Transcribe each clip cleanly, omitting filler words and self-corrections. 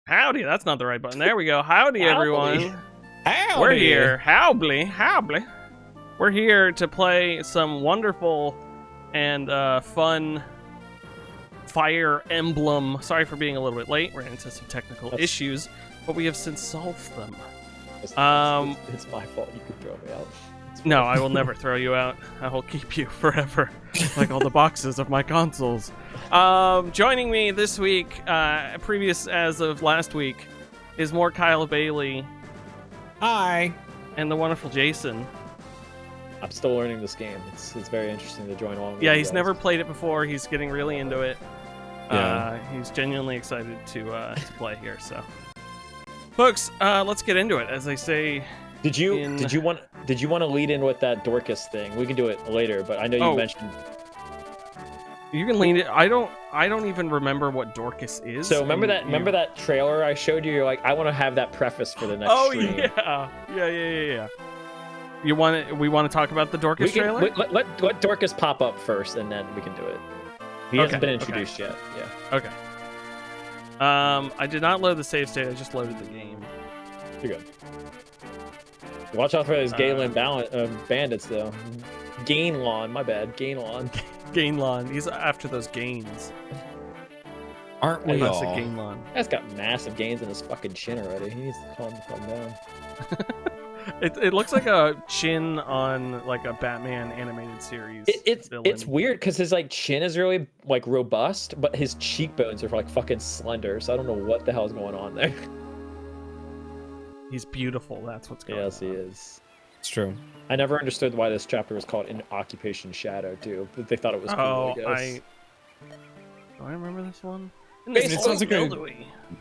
Howdy, that's not the right button. There we go. Howdy, everyone. Howdy. We're here. Howbly. We're here to play some wonderful and fun Fire Emblem. Sorry for being a little bit late. Ran into some technical issues, but we have since solved them. It's my fault. You could throw me out. No, I will never throw you out. I will keep you forever, like all the boxes of my consoles. Joining me this week, previous as of last week, is more Kyle Bailey. Hi. And the wonderful Jason. I'm still learning this game. It's very interesting to join along with Yeah, you he's guys. never played it before. He's getting really into it. Yeah. He's genuinely excited to play here. So, folks, let's get into it. As they say, Did you want to lead in with that Dorcus thing? We can do it later, but I know you mentioned. You can lean it. I don't even remember what Dorcus is. So remember that trailer I showed you? You're like, I want to have that preface for the next stream. Yeah. We want to talk about the Dorcus trailer? Let Dorcus pop up first, and then we can do it. He hasn't been introduced yet. Yeah. Okay. I did not load the save state. I just loaded the game. You're good. Watch out for those Galen bandits, though. Gainlon, my bad. Gainlon. Gainlon. He's after those gains. Aren't we all? Gainlon. That's got massive gains in his fucking chin already. He needs to calm down. It looks like a chin on like a Batman animated series. It's weird because his like chin is really like robust, but his cheekbones are like fucking slender. So I don't know what the hell is going on there. He's beautiful. That's what's going on. Yes, he is. It's true. I never understood why this chapter was called "In Occupation Shadow" too. But they thought it was cool. Do I remember this one? It sounds like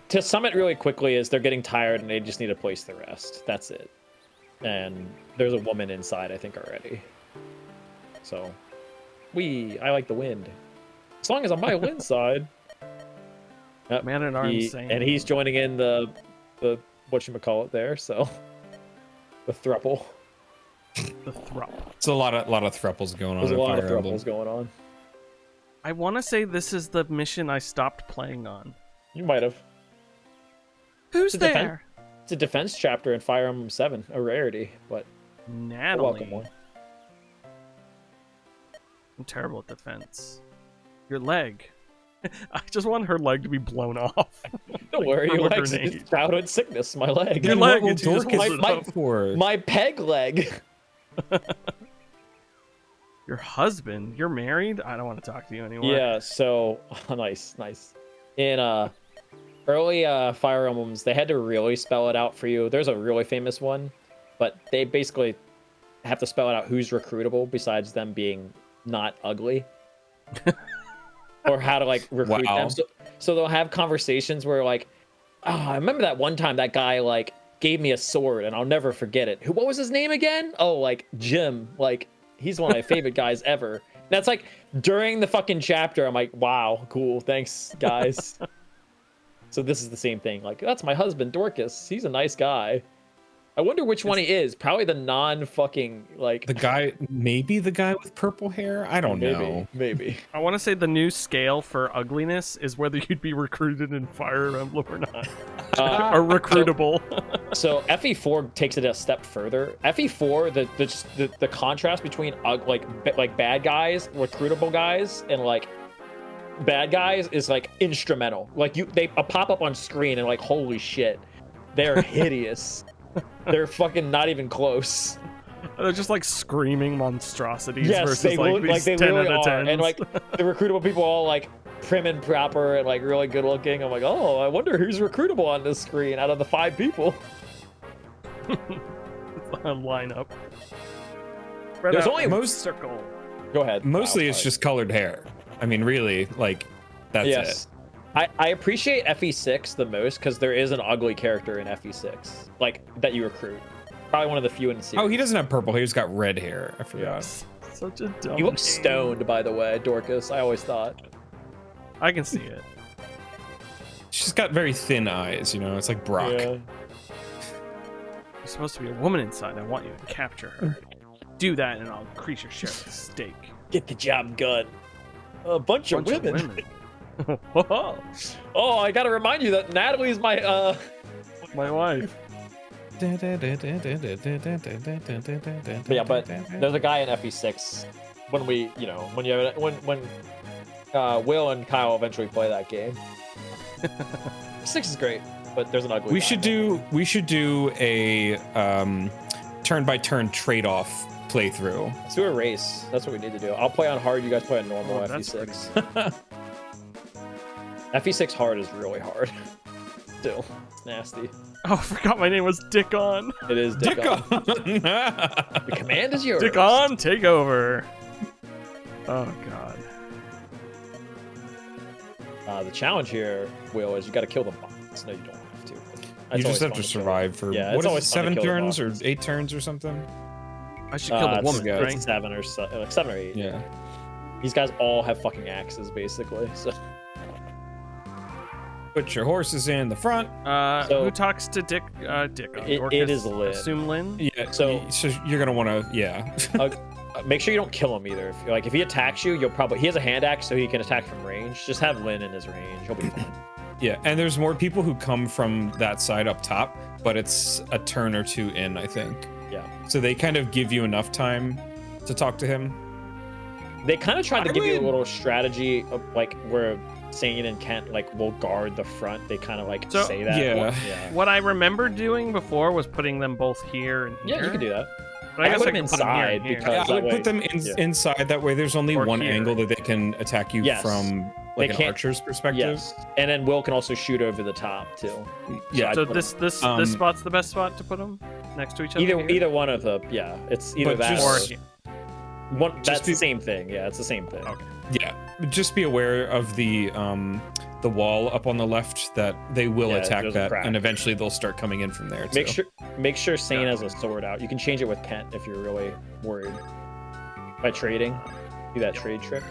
To sum it really quickly, is they're getting tired and they just need a place to rest. That's it. And there's a woman inside, I think, already. So, I like the wind. As long as I'm by Lynn's side. Yep, Man at Arms and he's joining in the whatchamacallit there, so the thruple. The thruple. It's a lot of thruples going on. There's a lot of Fire Emblem. thruples going on. I want to say this is the mission I stopped playing on. You might have. Who's there? It's a defense chapter in Fire Emblem 7, a rarity, but Natalie. a welcome one. I'm terrible at defense. Your leg. I just want her leg to be blown off. Don't worry, your leg's grenade. just childhood sickness. My leg. Your leg. What will and she just Dorcus holds it up. for? My peg leg. Your husband? You're married? I don't want to talk to you anymore. Yeah. So nice. In early Fire Emblems, they had to really spell it out for you. There's a really famous one, but they basically have to spell it out who's recruitable besides them being not ugly. Or how to like recruit them. So they'll have conversations where like, oh, I remember that one time that guy like gave me a sword and I'll never forget it. What was his name again? Oh, like Jim. Like he's one of my favorite guys ever. That's like during the fucking chapter. I'm like, wow, cool. Thanks, guys. So this is the same thing. Like, that's my husband, Dorcus. He's a nice guy. I wonder which one he is. Probably the non-fucking, like... The guy, maybe the guy with purple hair? I don't know. Maybe. I want to say the new scale for ugliness is whether you'd be recruited in Fire Emblem or not. Or recruitable. So FE4 takes it a step further. FE4, the contrast between like bad guys, recruitable guys, and like bad guys is like instrumental. Like they pop up on screen and like, holy shit, they're hideous. They're fucking not even close. They're just like screaming monstrosities. Yes, versus, they really are. 10s. And like the recruitable people all like prim and proper and like really good looking. I'm like, oh, I wonder who's recruitable on this screen out of the 5 people. Line up. There's only most circle. Go ahead. Mostly it's just colored hair. I mean, really, like that's it. I appreciate FE6 the most because there is an ugly character in FE6, like that you recruit. Probably one of the few in the series. Oh, he doesn't have purple hair. He's got red hair. I forgot. Yes. Such a dumb. He looks game. stoned, by the way, Dorcus. I always thought. I can see it. She's got very thin eyes. You know, it's like Brock. Yeah. There's supposed to be a woman inside. I want you to capture her. Do that, and I'll increase your share of the steak. Get the job done. A bunch of women. Whoa, Oh, I gotta remind you that Natalie's my my wife. But yeah, but there's a guy in FE6 when we, you know, when Will and Kyle eventually play that game. 6 is great, but there's an ugly. We guy should there. do a turn-by-turn trade-off playthrough. Let's do a race. That's what we need to do. I'll play on hard. You guys play on normal. Oh, that's FE6. FE6 hard is really hard. Still, it's nasty. Oh, I forgot my name was Dick On. It is Dick on. On. The command is yours. Dick On, take over. Oh God. The challenge here, Will, is you got to kill the boss. No, you don't have to. That's You just always have fun to kill. survive for Yeah, what it's is it, always fun to 7 kill the turns or bosses. 8 turns or something? I should kill the woman, it's- right? It's 7 or like 7 or 8. Yeah. These guys all have fucking axes, basically. So Put your horses in the front. So- Who talks to Dick? Dick. It Dorcus? is Lynn. Assume Lynn. Yeah. So- So you're gonna want to, yeah. make sure you don't kill him either. If he attacks you, you'll probably he has a hand axe, so he can attack from range. Just have Lynn in his range. He'll be fine. Yeah, and there's more people who come from that side up top, but it's a turn or two in, I think. Yeah. So they kind of give you enough time to talk to him. They kind of tried to I give you a would- little strategy of like where Sane and Kent like will guard the front. They kind of like So- say that. Yeah. What I remember doing before was putting them both here and here. Yeah, you can do that. But I I guess put I them can put them here and inside here. because- Yeah, I that would way- put them yeah. inside. That way, there's only Or one here. angle that they can attack you Yes. from, They like an can't- archer's perspective. Yes, and then Will can also shoot over the top too. Yeah, So put this Um, this spot's the best spot to put them next to each other. Either here? either one of the it's either But that just- or or one. That's be- the same thing. Yeah, it's the same thing. Okay. yeah. Just be aware of the wall up on the left that they will Yeah, attack there's a that, crack. and eventually they'll start coming in from there. Too. Make sure Sane has a sword out. You can change it with Kent if you're really worried. By trading, do that trade trick.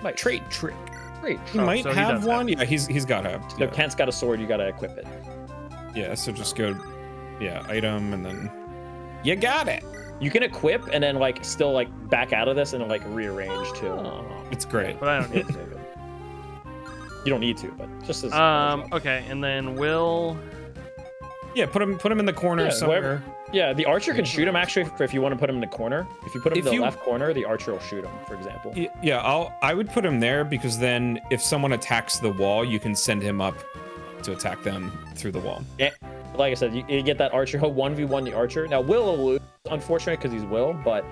Might Trade trick. trade. He Oh, might so he have does one. Yeah, he's got to. So Kent's got a sword. You gotta equip it. Yeah, so just go, item, and then you got it. You can equip and then like still like back out of this and like rearrange too. It's great. But I don't need to. You don't need to, but just as Okay, and then Will. Yeah, put him in the corner Yeah, somewhere. yeah, the archer can shoot him actually if you want to put him in the corner. If you put him If in the you- left corner, the archer will shoot him, for example. Yeah, I would put him there because then if someone attacks the wall, you can send him up to attack them through the wall. Yeah, like I said, you get that archer. He'll 1v1 the archer. Now Will will lose, unfortunately, because he's Will, but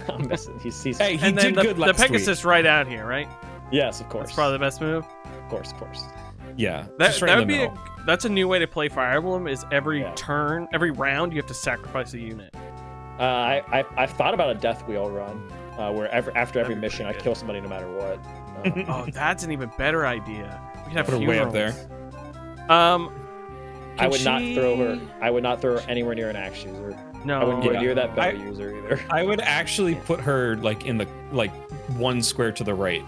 I'm missing. He's Hey, he And then did the good last Pegasus right out here, right? yes, of course. That's probably the best move. Of course. week. Yeah, That, just right that in would the be middle. that's a new way to play Fire Emblem. Is every Yeah. turn, every round, you have to sacrifice a unit. I've thought about a death wheel run, where after every be mission I pretty kill somebody no matter what. Oh, that's an even better idea. We could have Put her way up there. funerals. I would not throw her. she- I would not throw her anywhere near an axe user. No. I wouldn't go yeah. near that bell I- user either. I would actually put her like in the one square to the right.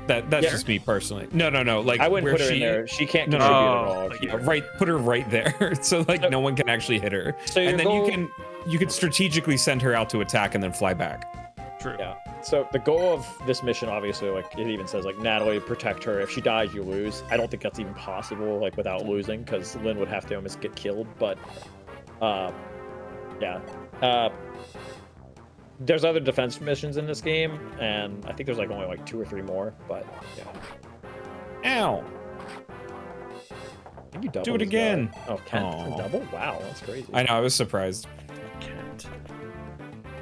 That's Yeah. just me personally. No. Like I wouldn't where put her she, in there. She can't No, contribute no. at all. Like, yeah, right. Put her right there, so like So- no one can actually hit her. So your And then goal- you can strategically send her out to attack and then fly back. True. Yeah. So the goal of this mission, obviously, like it even says, like Natalie, protect her. If she dies, you lose. I don't think that's even possible, like without losing, because Lynn would have to almost get killed. But, yeah. There's other defense missions in this game, and I think there's like only like 2 or 3 more. But yeah. Ow! I think you doubled Do it his again. guy. Oh, Kent for Aw. double? Wow, that's crazy. I know. I was surprised. Kent.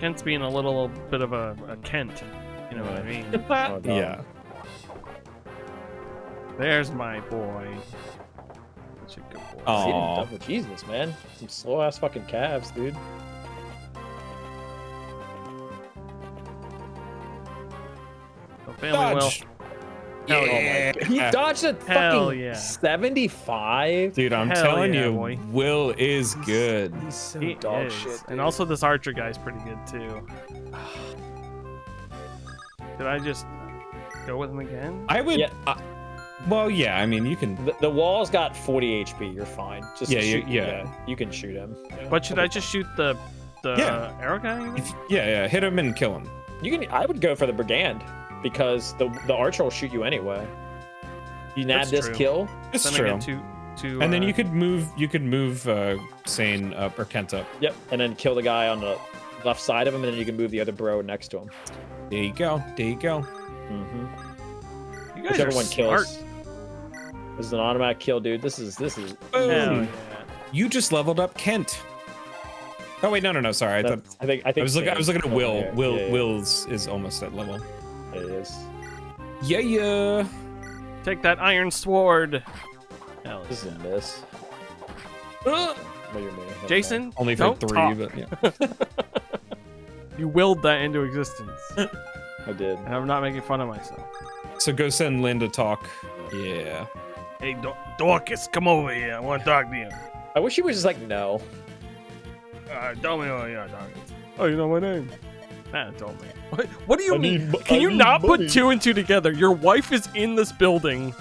Kent's being a little bit of a Kent. You know what I mean? Oh, no. Yeah. There's my boy. Such a good boy. Oh. See, he didn't double. Jesus, man. Some slow ass fucking calves, dude. So family will. Dodge. Hell Oh my Yeah. God. He dodged a Hell fucking yeah. 75. Dude, I'm Hell telling yeah, you, boy. Will is good. He's so He dog is. shit. And dude. also this archer guy's pretty good too. Did I just go with him again? I would. Yeah. Well, yeah. I mean, you can. The wall's got 40 HP. You're fine. Just Yeah, shoot, yeah. You can shoot him. Yeah. But should I just shoot the Yeah. arrow guy? Yeah, hit him and kill him. You can. I would go for the brigand. because the archer will shoot you anyway. You nab That's this true. kill. It's Then true. I get to And then you could move Sane up or Kent up. Yep, and then kill the guy on the left side of him, and then you can move the other bro next to him. There you go. There you go. Mm-hmm. You guys Whichever are one smart. kills. This is an automatic kill, dude. This is. Boom. Hell yeah. You just leveled up Kent. Oh wait, no. Sorry, I think I was looking at Will. Yeah, Will yeah. Will's is almost at level. It is. Yeah. Take that iron sword. Hell This is yeah. a miss. Uh, What do you mean? Never Jason, only for don't 3, talk. but yeah. You willed that into existence. mind. I did. And I'm not making fun of myself. So go send Lynn to talk. Yeah. Hey, Dorcus, come over here. I want to talk to you. I wish he was just like, no. Tell me who you are, Dorcus. Oh, you know my name? Nah, told me. What do you I mean? need- Can I you need not money. put 2 and 2 together? Your wife is in this building,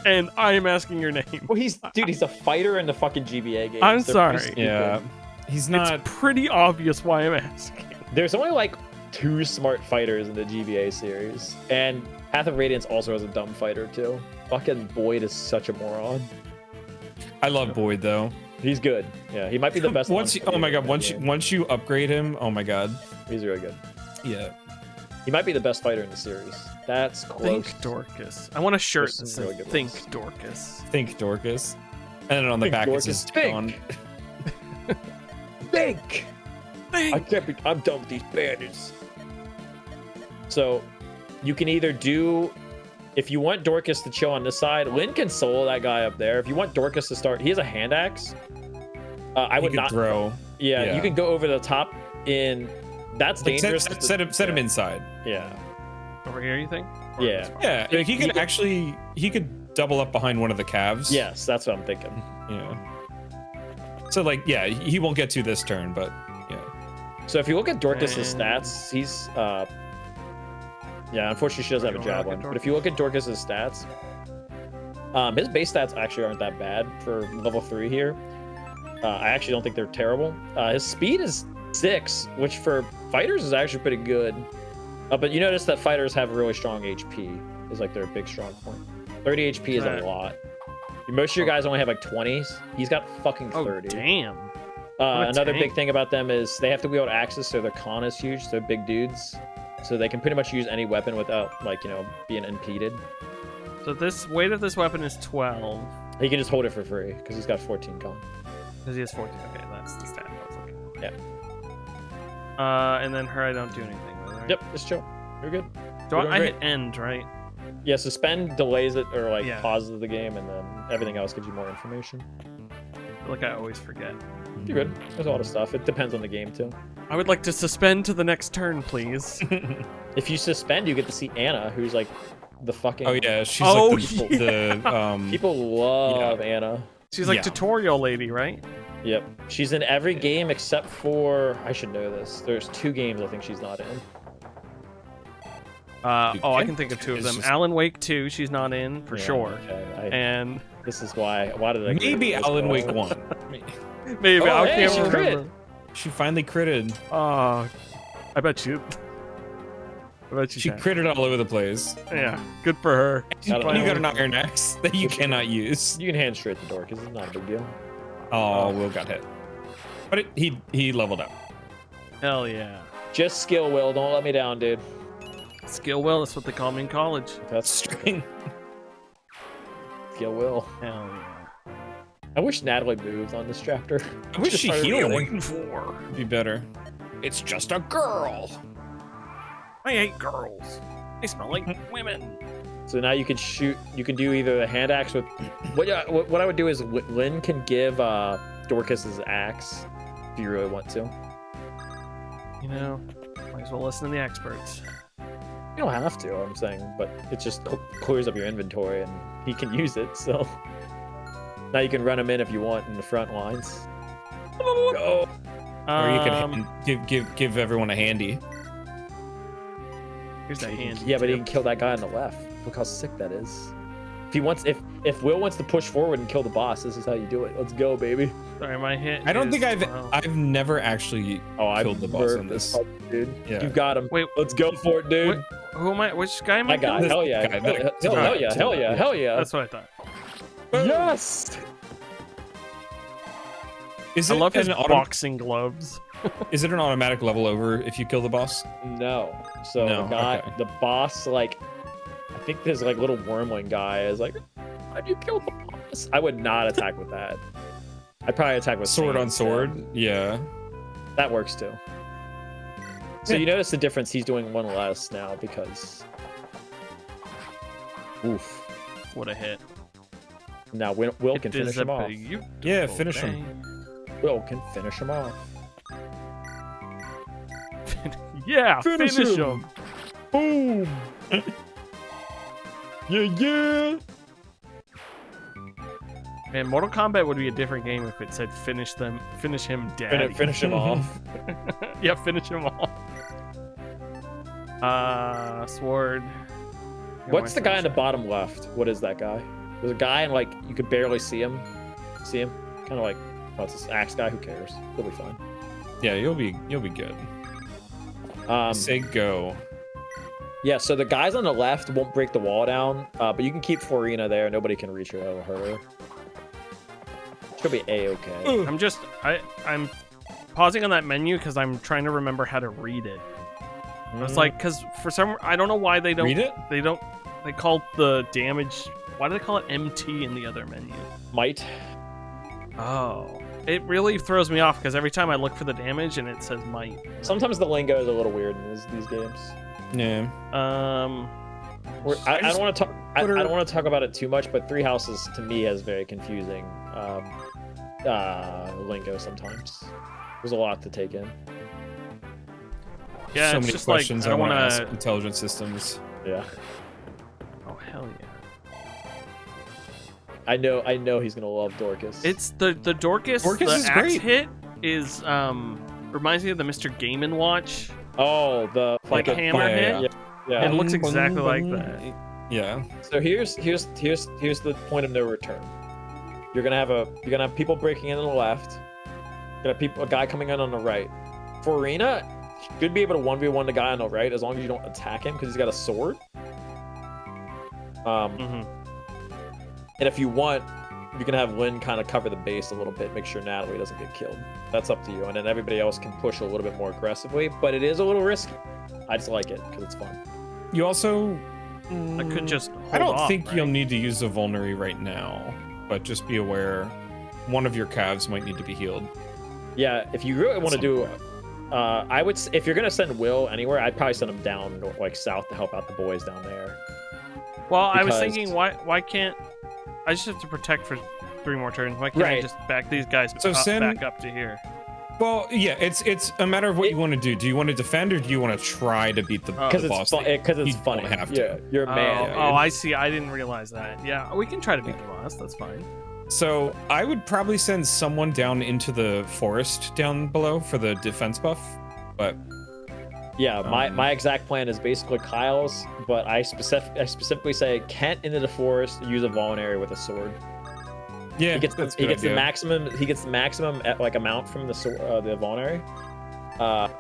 and I am asking your name. Well, he's a fighter in the fucking GBA games. I'm They're sorry. pretty stupid. Yeah. He's not. It's pretty obvious why I'm asking. There's only like 2 smart fighters in the GBA series, and Path of Radiance also has a dumb fighter too. Fucking Boyd is such a moron. I love Boyd though. He's good. Yeah, he might be the best. Once you, oh my god, once once you upgrade him, oh my god. he's really good. Yeah. He might be the best fighter in the series. That's close. Think Dorcas. I want a shirt There's that some really says good Think ones. Dorcas. Think Dorcas. And then on the Think back Dorcas, it says think. on. Think. I can't be. I'm done with these banners. So, you can either do, if you want Dorcas to chill on this side, Lynn can solo that guy up there. If you want Dorcas to start, he has a hand axe. I You would could not throw. Yeah, Yeah. you can go over the top in. That's Like, dangerous. set him inside. Yeah. Over here, you think? Yeah. Yeah, Yeah, he could actually double up behind one of the calves. Yes, that's what I'm thinking. Yeah. So like, yeah, he won't get to this turn, but yeah. So if you look at Dorcas's And- stats, he's yeah, unfortunately she doesn't have a Don't look at javelin. But if you look at Dorcas's stats, his base stats actually aren't that bad for level 3 here. I actually don't think they're terrible. His speed is 6, which for fighters is actually pretty good. But you notice that fighters have really strong HP. Is like their big strong point. 30 HP is a Right. lot. Most of your guys only have like 20s. He's got fucking 30. Oh, damn. What a Another tank. big thing about them is they have to wield axes, so their con is huge. They're big dudes, so they can pretty much use any weapon without, like, being impeded. So this weight of this weapon is 12. He can just hold it for free because he's got 14 con. Because he has 14. Okay, that's the stat I was looking at. Yeah. And then her, I don't do anything with, right? Yep, just chill. You're good. Do You're doing I great. hit end, right? Yeah, suspend delays it or like Yeah. pauses the game, and then everything else gives you more information. I feel like I always forget. You're good. There's a lot of stuff. It depends on the game too. I would like to suspend to the next turn, please. If you suspend, you get to see Anna, who's like the fucking. Oh yeah, she's Oh, like the People love Anna. She's like Yeah. tutorial lady, right? Yep. She's in every game except for, I should know this. There's 2 games I think she's not in. I can think of 2 of It's them. just- Alan Wake 2, she's not in for Yeah, sure. Okay. And This is why. Why did I? maybe this Alan girl? Wake 1. maybe Oh, I hey, can't she remember. crit. She finally critted. Oh, I bet you. I bet She can. critted all over the place. Yeah, good for her. You don't know. got an iron axe that you cannot use. You can hand straight the door because it's not a big deal. Oh, Will got hit. But he leveled up. Hell yeah. Just skill, Will. Don't let me down, dude. Skill will, that's what they call me in college. That's String. skill, Will. Hell yeah. I wish Natalie moved on this chapter. I wish she healed me. waiting for? Be better. It's just a girl. I hate girls. They smell like women. So now you can shoot. You can do either the hand axe with. What I would do is Lynn can give Dorcas's axe if you really want to. You know, might as well listen to the experts. You don't have to. I'm saying, but it just clears up your inventory and he can use it. So now you can run him in if you want in the front lines. Go. Or you can give everyone a handy. Here's that hand. Yeah, but he can kill that guy on the left. Look how sick that is. If he wants, if Will wants to push forward and kill the boss, this is how you do it. Let's go, baby. Sorry, my hit. I don't think is- I've never actually Oh, I killed the boss on murdered this. fuck, dude. Yeah. You got him. Wait, Let's go for it, dude. Wait, Who am I? Which guy am I? That guy. killing? Hell yeah. guy, Hell yeah. Hell yeah. Hell yeah. That's what I thought. Yes. Is I it love his an boxing gloves. Is it an automatic level over if you kill the boss? No. So No, the guy, okay. the boss, like, I think this like little wormling guy is like, how'd you kill the boss? I would not attack with that. I'd probably attack with Sword on Saint sword? instead. Yeah. That works too. So Yeah. you notice the difference? He's doing one less now because. Oof. What a hit. Now Will can It is finish him a off. beautiful Yeah, finish him. day. Will can finish him off. Yeah, Finish finish him. him. Boom. yeah. Man, Mortal Kombat would be a different game if it said finish him dead. Finish him off. Yeah, finish him off. Sword. What's the guy in the bottom left? What is that guy? There's a guy and like you could barely see him. See him? Kind of like, oh, it's this axe guy. Who cares? He'll be fine. Yeah, you'll be good. Say go. Yeah. So the guys on the left won't break the wall down, but you can keep Florina there. Nobody can reach her. That'll hurt her. She'll be a-okay. I'm pausing on that menu because I'm trying to remember how to read it. It's like, because for some, I don't know why they don't Read it? They call the damage, why do they call it MT in the other menu? Might. Oh, it really throws me off because every time I look for the damage and it says might. Sometimes the lingo is a little weird in these games. Yeah. I don't want to talk. I don't want to talk about it too much, but Three Houses to me has very confusing lingo sometimes. There's a lot to take in. Yeah, so it's many just questions like, I I don't want to want ask intelligent systems. Yeah, Oh hell yeah! I know he's gonna love Dorcus. It's the Dorcus. Dorcus the is axe great. hit is reminds me of the Mr. Game & Watch. oh the Like the- hammer yeah, hit. Yeah. It looks exactly like that. Yeah. So here's the point of no return. You're gonna have people breaking in on the left. You're gonna have a guy coming in on the right. For Arena, should be able to 1v1 the guy on the right as long as you don't attack him because he's got a sword. Mhm. And if you want, you can have Lynn kind of cover the base a little bit, make sure Natalie doesn't get killed. That's up to you. And then everybody else can push a little bit more aggressively, but it is a little risky. I just like it because it's fun. You also. I could just. I hold don't off, think right? you'll need to use a vulnerary right now, but just be aware one of your calves might need to be healed. Yeah, if you really want to some do, point. I would. If you're gonna send Will anywhere, I'd probably send him down, like south, to help out the boys down there. Well, I was because- thinking, why can't I just have to protect for 3 more turns? Why can't I Right. just back these guys So send- back up to here? Well, yeah, it's a matter of what you want to do. Do you want to defend or do you want to try to beat the Because boss? it's You it's funny. don't have to. Yeah, you're a man. Oh, I see. I didn't realize that. Yeah, we can try to beat the boss. That's fine. So I would probably send someone down into the forest down below for the defense buff, but Yeah, my exact plan is basically Kyle's, but I specifically say Kent into the forest, use a vulnerary with a sword. yeah, He gets that's a the good idea. maximum. He gets the maximum like amount from the sword, the vulnerary,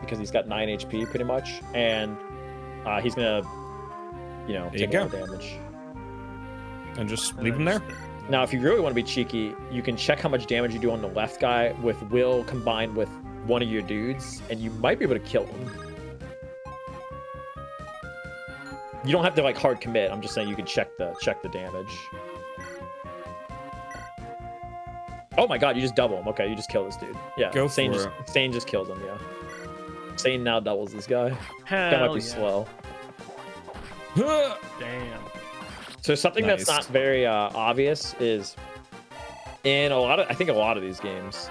because he's got 9 HP pretty much, and he's gonna, There you take a go. lot of damage. And just leave him there. Now, if you really want to be cheeky, you can check how much damage you do on the left guy with Will combined with one of your dudes, and you might be able to kill him. You don't have to like hard commit. I'm just saying you can check the damage. Oh my god, you just double him. Okay, you just kill this dude. Yeah, Go Sane for just kills him, yeah. Sane now doubles this guy. Hell That might be yeah. slow. Damn. So something that's Nice. not very obvious is in a lot of these games,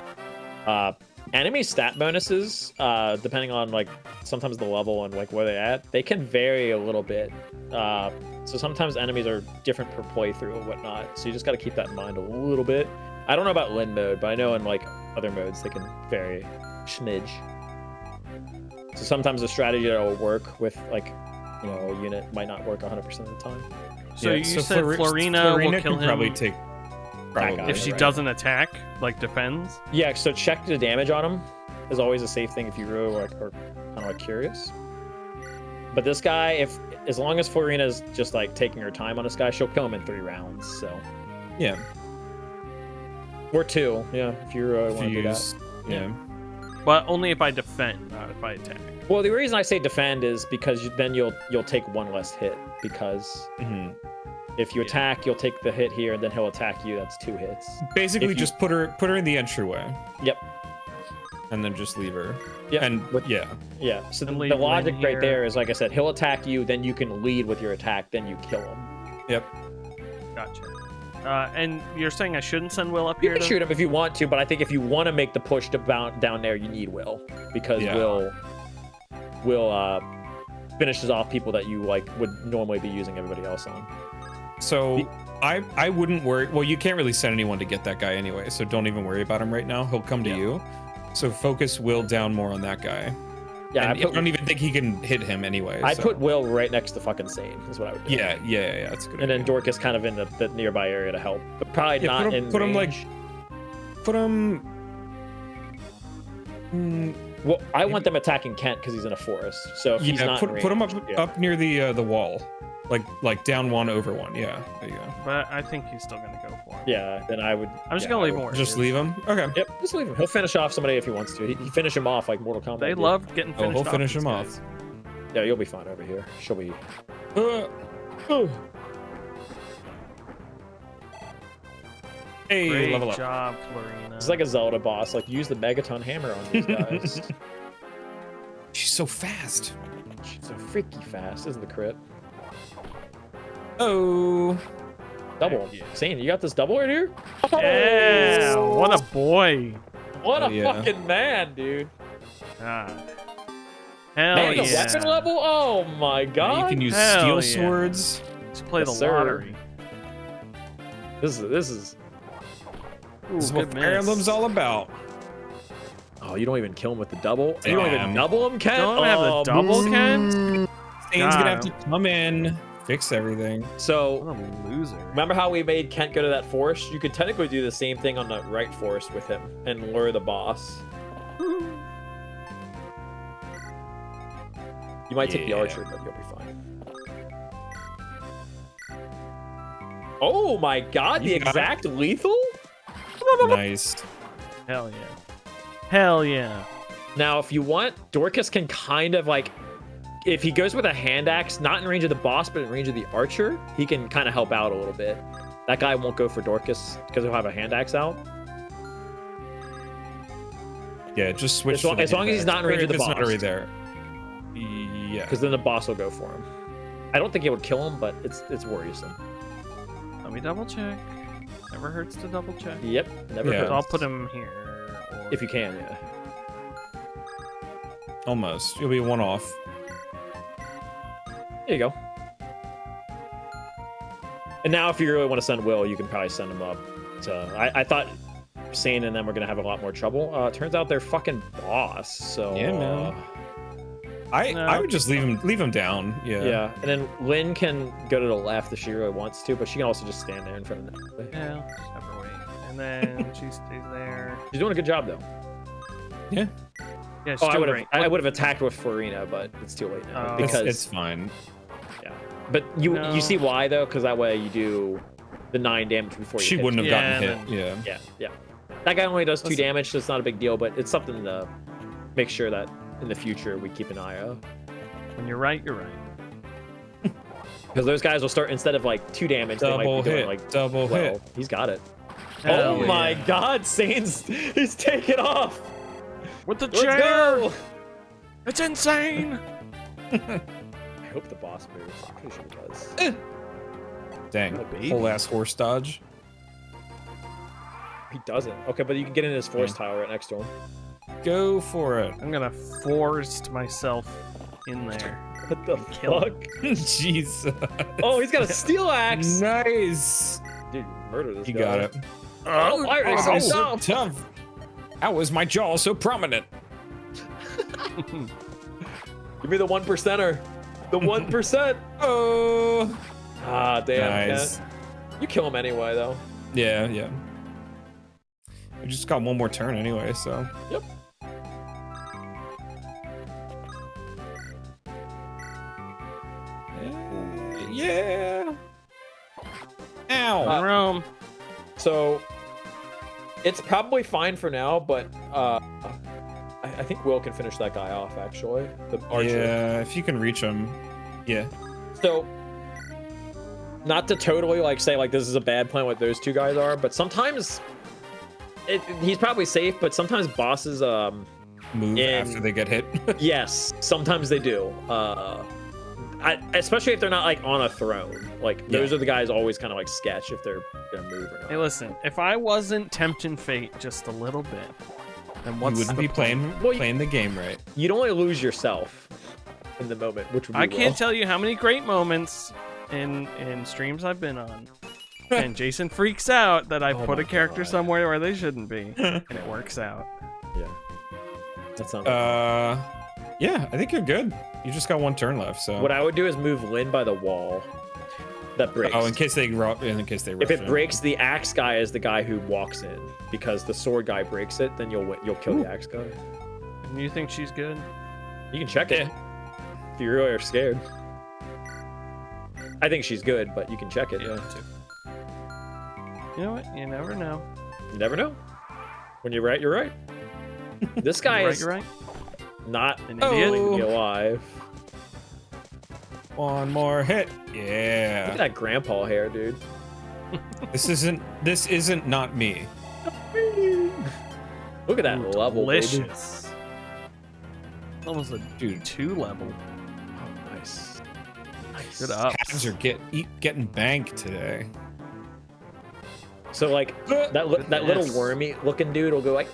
enemy stat bonuses, depending on like sometimes the level and like where they're at, they can vary a little bit. So sometimes enemies are different per playthrough and whatnot. So you just got to keep that in mind a little bit. I don't know about Lin mode, but I know in like other modes they can vary smidge. So sometimes the strategy that will work with like a unit might not work 100% of the time. So Yeah, you said Florina will kill can him probably take. Probably, if she right. doesn't attack, like defends. Yeah, so check the damage on him is always a safe thing if you really are kind of like curious. But this guy, as long as Florina's just like taking her time on this guy, she'll kill him in 3 rounds. So Yeah. or 2, yeah, if you want to do that. Fuse. Yeah. But only if I defend, not if I attack. Well, the reason I say defend is because then you'll take 1 less hit, because if you attack, you'll take the hit here, and then he'll attack you. That's 2 hits. Basically, just put her in the entryway. Yep. And then just leave her. Yeah. And yeah. Yeah. So the And leave logic Lynn right here. there is, like I said, he'll attack you, then you can lead with your attack, then you kill him. Yep. Gotcha. And you're saying I shouldn't send Will up You here? can shoot him if you want to, but I think if you want to make the push to down there, you need Will, because Yeah. Will finishes off people that you like would normally be using everybody else on. So I wouldn't worry. Well, you can't really send anyone to get that guy anyway, so don't even worry about him right now. He'll come to you. So focus Will down more on that guy. Yeah, And I don't even think he can hit him anyway. I so. put Will right next to fucking Sane, is what I would do. Yeah. That's a good. And then idea. Dorcus kind of in the nearby area to help, but probably Yeah, not put him like. range. Put him. Well, I want them attacking Kent because he's in a forest. So if he's Yeah, not in put him range, up near the wall, like down 1 over 1. Yeah, there you go. But I think he's still gonna go for him. Yeah, then I would. I'm just yeah, gonna I leave would- him. Just leave him. Okay. Yep, just leave him. He'll finish off somebody if he wants to. He finish him off like Mortal Kombat. They did. love getting Oh, finished. he'll finish these him guys. off. Yeah, you'll be fine over here. She'll be. Hey, Great level up. job, Florina. It's like a Zelda boss. Like use the Megaton hammer on these guys. She's so fast. She's so freaky fast, isn't the crit? Oh. Double. Yeah. Sane, you got this double right here? Yeah, what a boy. What Oh, a yeah. fucking man, dude. God. Hell Man, yeah. the weapon level? Oh my god. You can use Hell steel yeah. swords. Let's play Yes, the sir. lottery. This is. Ooh, This is good what Fire miss. Emblem's all about. Oh, you don't even kill him with the double? You don't even Damn. double him, Ken? Don't have the Oh, double, boo. Ken? Sane's God. gonna have to come in, fix everything. So, What a loser. remember how we made Kent go to that forest? You could technically do the same thing on the right forest with him and lure the boss. You might take the Yeah. archer, but you'll be fine. Oh my god, the You got it. exact lethal? Nice. Hell yeah. Hell yeah. Now, if you want, Dorcas can kind of like, if he goes with a hand axe, not in range of the boss, but in range of the archer, he can kind of help out a little bit. That guy won't go for Dorcas because he'll have a hand axe out. Yeah, just switch. As long- to the as long as he's hand not in axe. range of the It's not boss. already there. Yeah. Because then the boss will go for him. I don't think it would kill him, but it's worrisome. Let me double check. Never hurts to double check. Yep, never Yeah. hurts. So I'll put him here. Or... If you can, yeah. Almost. You'll be 1 off. There you go. And now if you really want to send Will, you can probably send him up to... I thought Sane and them were going to have a lot more trouble. Turns out they're fucking boss, so... Yeah, man. I would just leave him down. Yeah. Yeah, and then Lynn can go to the left if she really wants to, but she can also just stand there in front of them. Yeah, I'll just have her wait. And then she stays there. She's doing a good job, though. Yeah, she's Oh, I doing would have great. I would have attacked with Farina, but it's too late now Oh. because It's fine. But you No. you see why though? Because that way you do the 9 damage before you She hit. wouldn't have Yeah, gotten hit. and Yeah. Yeah. That guy only does 2 Listen. damage, so it's not a big deal. But it's something to make sure that in the future we keep an eye out. When you're right, you're right. Because those guys will start instead of like 2 damage, they might Double be doing hit. like Double 12. hit. He's got it. Hell Oh my yeah. God, Sane's he's taking off. With the Let's chair! go. It's insane! I hope the boss moves. I'm pretty sure he does. Dang. Oh, baby. Whole ass horse dodge. He doesn't. Okay, but you can get in his force tile right next to him. Go for it. I'm gonna force myself in there. What the Kill fuck? Jesus. Oh, he's got a steel axe. Nice. Dude, murder this You guy. got it. Oh, fire Oh, yourself. so tough. How was my jaw so prominent? Give me the 1%er. The 1%. Oh. Ah, damn. Nice. Kent. You kill him anyway, though. Yeah, yeah. We just got 1 more turn anyway, so. Yep. So it's probably fine for now, but I think Will can finish that guy off, actually. The archer. Yeah, if you can reach him. Yeah. So, not to totally like say like this is a bad plan what those two guys are, but sometimes he's probably safe, but sometimes bosses Move after they get hit. yes, sometimes they do. Especially if they're not like on a throne. Like those are the guys always kind of like sketch if they're gonna move or not. Hey, listen, if I wasn't tempting fate just a little bit, then what's You wouldn't be playing the game right. You'd only lose yourself in the moment, which would be I can't tell you how many great moments in streams I've been on. And Jason freaks out that I put a character somewhere where they shouldn't be, and it works out. Yeah. That sounds yeah, I think you're good. You just got one turn left, so. What I would do is move Lynn by the wall. That breaks. Oh, in case they rush If it breaks, the axe guy is the guy who walks in, because the sword guy breaks it. Then you'll kill the axe guy. And you think she's good? You can check it if you really are scared. I think she's good, but you can check it. Yeah. You know what? You never know. You never know. When you're right, you're right. This guy You're right. not An idiot. believing me alive. One more hit. Look Yeah. at that grandpa hair, dude. This isn't not me. Look at that Ooh, level, baby. delicious. Almost a Dude. 2 level. Oh, nice. Nice. Good up. Calves are getting banked today. So like that little Yes. wormy looking dude will go like,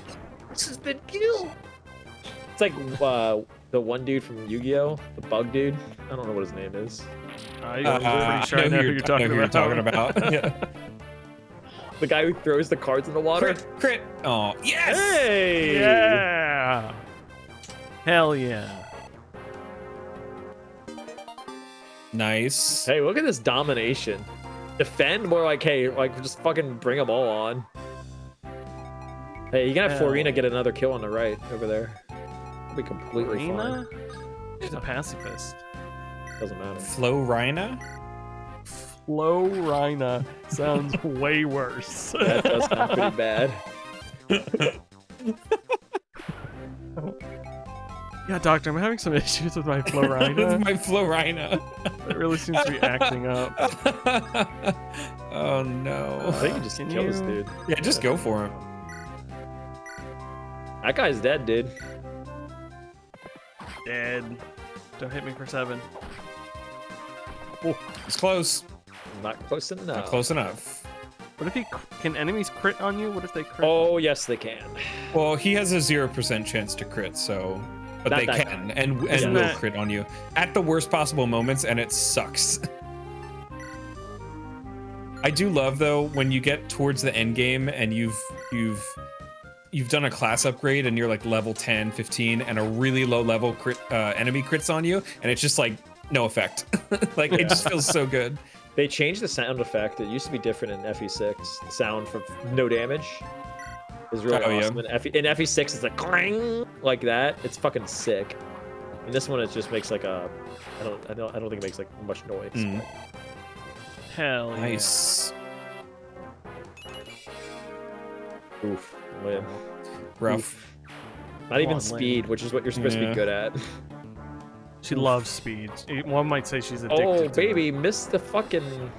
"This has been killed." It's like the one dude from Yu-Gi-Oh, the bug dude. I don't know what his name is. I'm pretty sure I know who you're talking about. Yeah. The guy who throws the cards in the water. Crit. Oh, yes. Hey! Yeah. Hell yeah. Nice. Hey, look at this domination. Defend more like, hey, like just fucking bring them all on. Hey, you can have Hell. Florina get another kill on the right over there. It'll be completely Rena? fine. She's a pacifist. Doesn't matter. Flo Rina. Flo Rina sounds way worse. That does sound pretty bad. Yeah, doctor, I'm having some issues with my Flo With Rina. my Flo Rina. It really seems to be acting up. Oh no. I think you just Can kill this you- dude. Yeah, just go for him. That guy's dead, dude. Dead. Don't hit me for 7. It's close. Not close enough. Not close enough. What if can enemies crit on you? What if they crit? Oh, yes, they can. Well, he has a 0% chance to crit, so. But Not they that can, guy. and Isn't will that- crit on you at the worst possible moments, and it sucks. I do love though when you get towards the end game and you've done a class upgrade and you're like level 10, 15, and a really low level enemy crits on you, and it's just like no effect. Like it just feels so good. They changed the sound effect. It used to be different in FE6. The sound for no damage is really Oh, yeah. awesome. In FE6, it's like clang like that. It's fucking sick. And this one, it just makes like a. I don't think it makes like much noise. Mm. Hell yeah. Nice. Oof. Win. Rough. Not even on, speed, which is what you're supposed to Yeah. be good at. She loves speed. One might say she's addicted Oh, to it. baby, missed the fucking.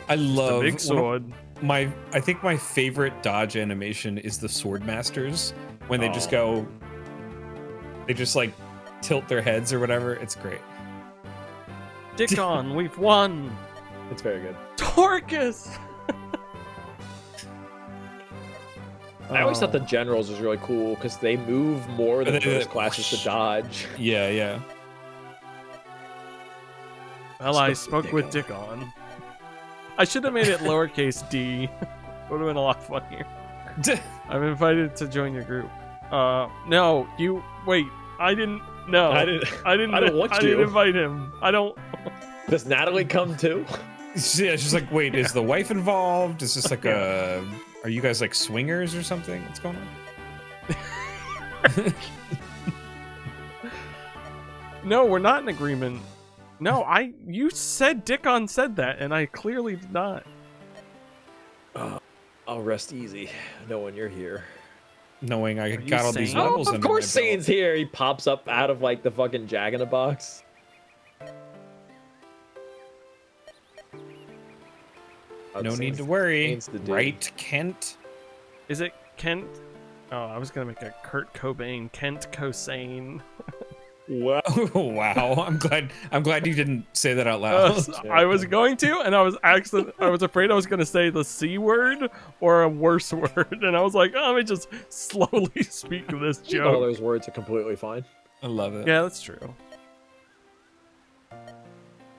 I love The big sword. I think my favorite dodge animation is the sword masters when they just Oh. go. They just like tilt their heads or whatever. It's great. Dick on, we've won. It's very good. Dorcus. I always thought the Oh. generals was really cool because they move more than They do most that classes to dodge. Yeah, yeah. Well, I spoke with Dick on. I should have made it lowercase d. Would have been a lot funnier. I'm invited to join your group. No, you wait. I didn't. No, I didn't. I didn't. I don't want I didn't you. invite him. I don't. Does Natalie come too? Yeah, she's like, wait, is the wife involved? Is this like a? Are you guys like swingers or something? What's going on? No, we're not in agreement. No, you said Dickon said that, and I clearly did not. I'll rest easy knowing you're here. Knowing I you got all these sane? levels Of under course my belt. Sane's here. He pops up out of like the fucking Jag in the Box. No need to worry. Sane's the dude. Right, Kent? Is it Kent? Oh, I was gonna make a Kurt Cobain, Kent Cosane. Wow. Wow. I'm glad you didn't say that out loud. I was going to, and I was afraid I was gonna say the C word or a worse word, and I was like, oh, let me just slowly speak this All joke. those words are completely fine. I love it. Yeah, that's true.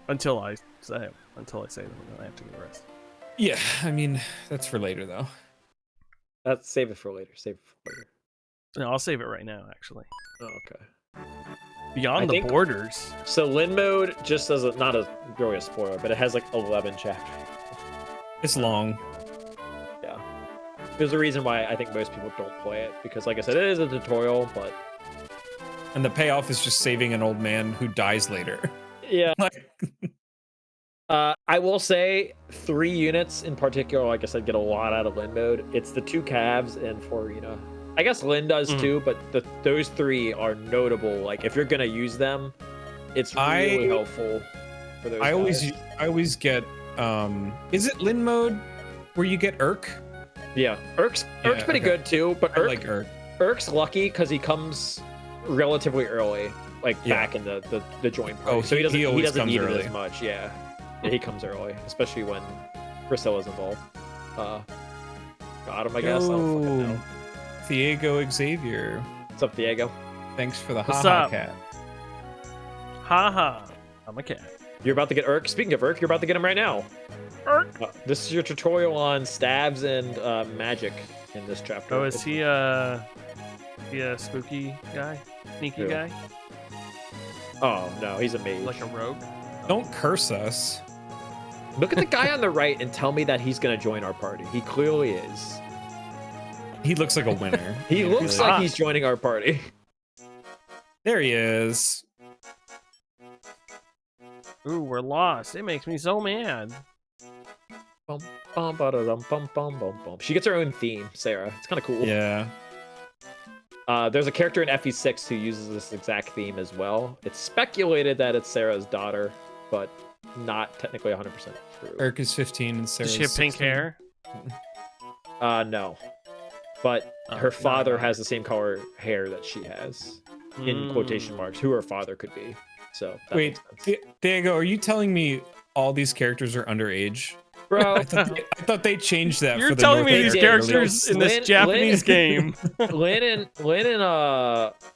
Until I say them, and then I have to get rest. Yeah, I mean, that's for later though. That's save it for later. Save it for later. No, I'll save it right now, actually. Oh, okay. Beyond I the think- Borders. So Lin mode just as not a really a spoiler, but it has like 11 chapters. It's long. Yeah. There's a reason why I think most people don't play it because, like I said, it is a tutorial, but And the payoff is just saving an old man who dies later. yeah. Like, I will say 3 units in particular, like I said, get a lot out of Lin mode. It's the 2 calves and 4 arena. I guess Lin does too, but those 3 are notable. Like if you're gonna use them, it's really helpful for those. I guys. always get is it Lin mode where you get Urk? Yeah, Urk's pretty okay. good too, but I like Urk. Urk's lucky because he comes relatively early, like back in the join party. Oh, So he doesn't always comes need early. it as much. Yeah, he comes early, especially when Priscilla's involved. Got him, I guess. I don't fucking know. Diego Xavier. What's up, Diego? Thanks for the What's haha up? cat. Haha. I'm a cat. You're about to get Urk. Speaking of Urk, you're about to get him right now. Urk. This is your tutorial on stabs and magic in this chapter. Oh, is he a spooky guy? Sneaky Who? guy? Oh no, he's a mage. Like a rogue? Don't curse us. Look at the guy on the right and tell me that he's gonna join our party. He clearly is. He looks like a winner. He looks Really? like he's joining our party. There he is. Ooh, we're lost. It makes me so mad. Bum, bum, ba-da-dum, bum, bum, bum, bum. She gets her own theme, Sarah. It's kind of cool. Yeah. There's a character in FE6 who uses this exact theme as well. It's speculated that it's Sarah's daughter, but not technically 100% true. Urk is 15 and Sarah's Does she have pink 16. hair? No. But Oh, her not father at all. has the same color hair that she has, in quotation marks, who her father could be. So that Wait, makes sense. Diego, are you telling me all these characters are underage? Bro, I thought they changed that. You're for the telling North me these American characters in Lin- this Japanese game. Lin in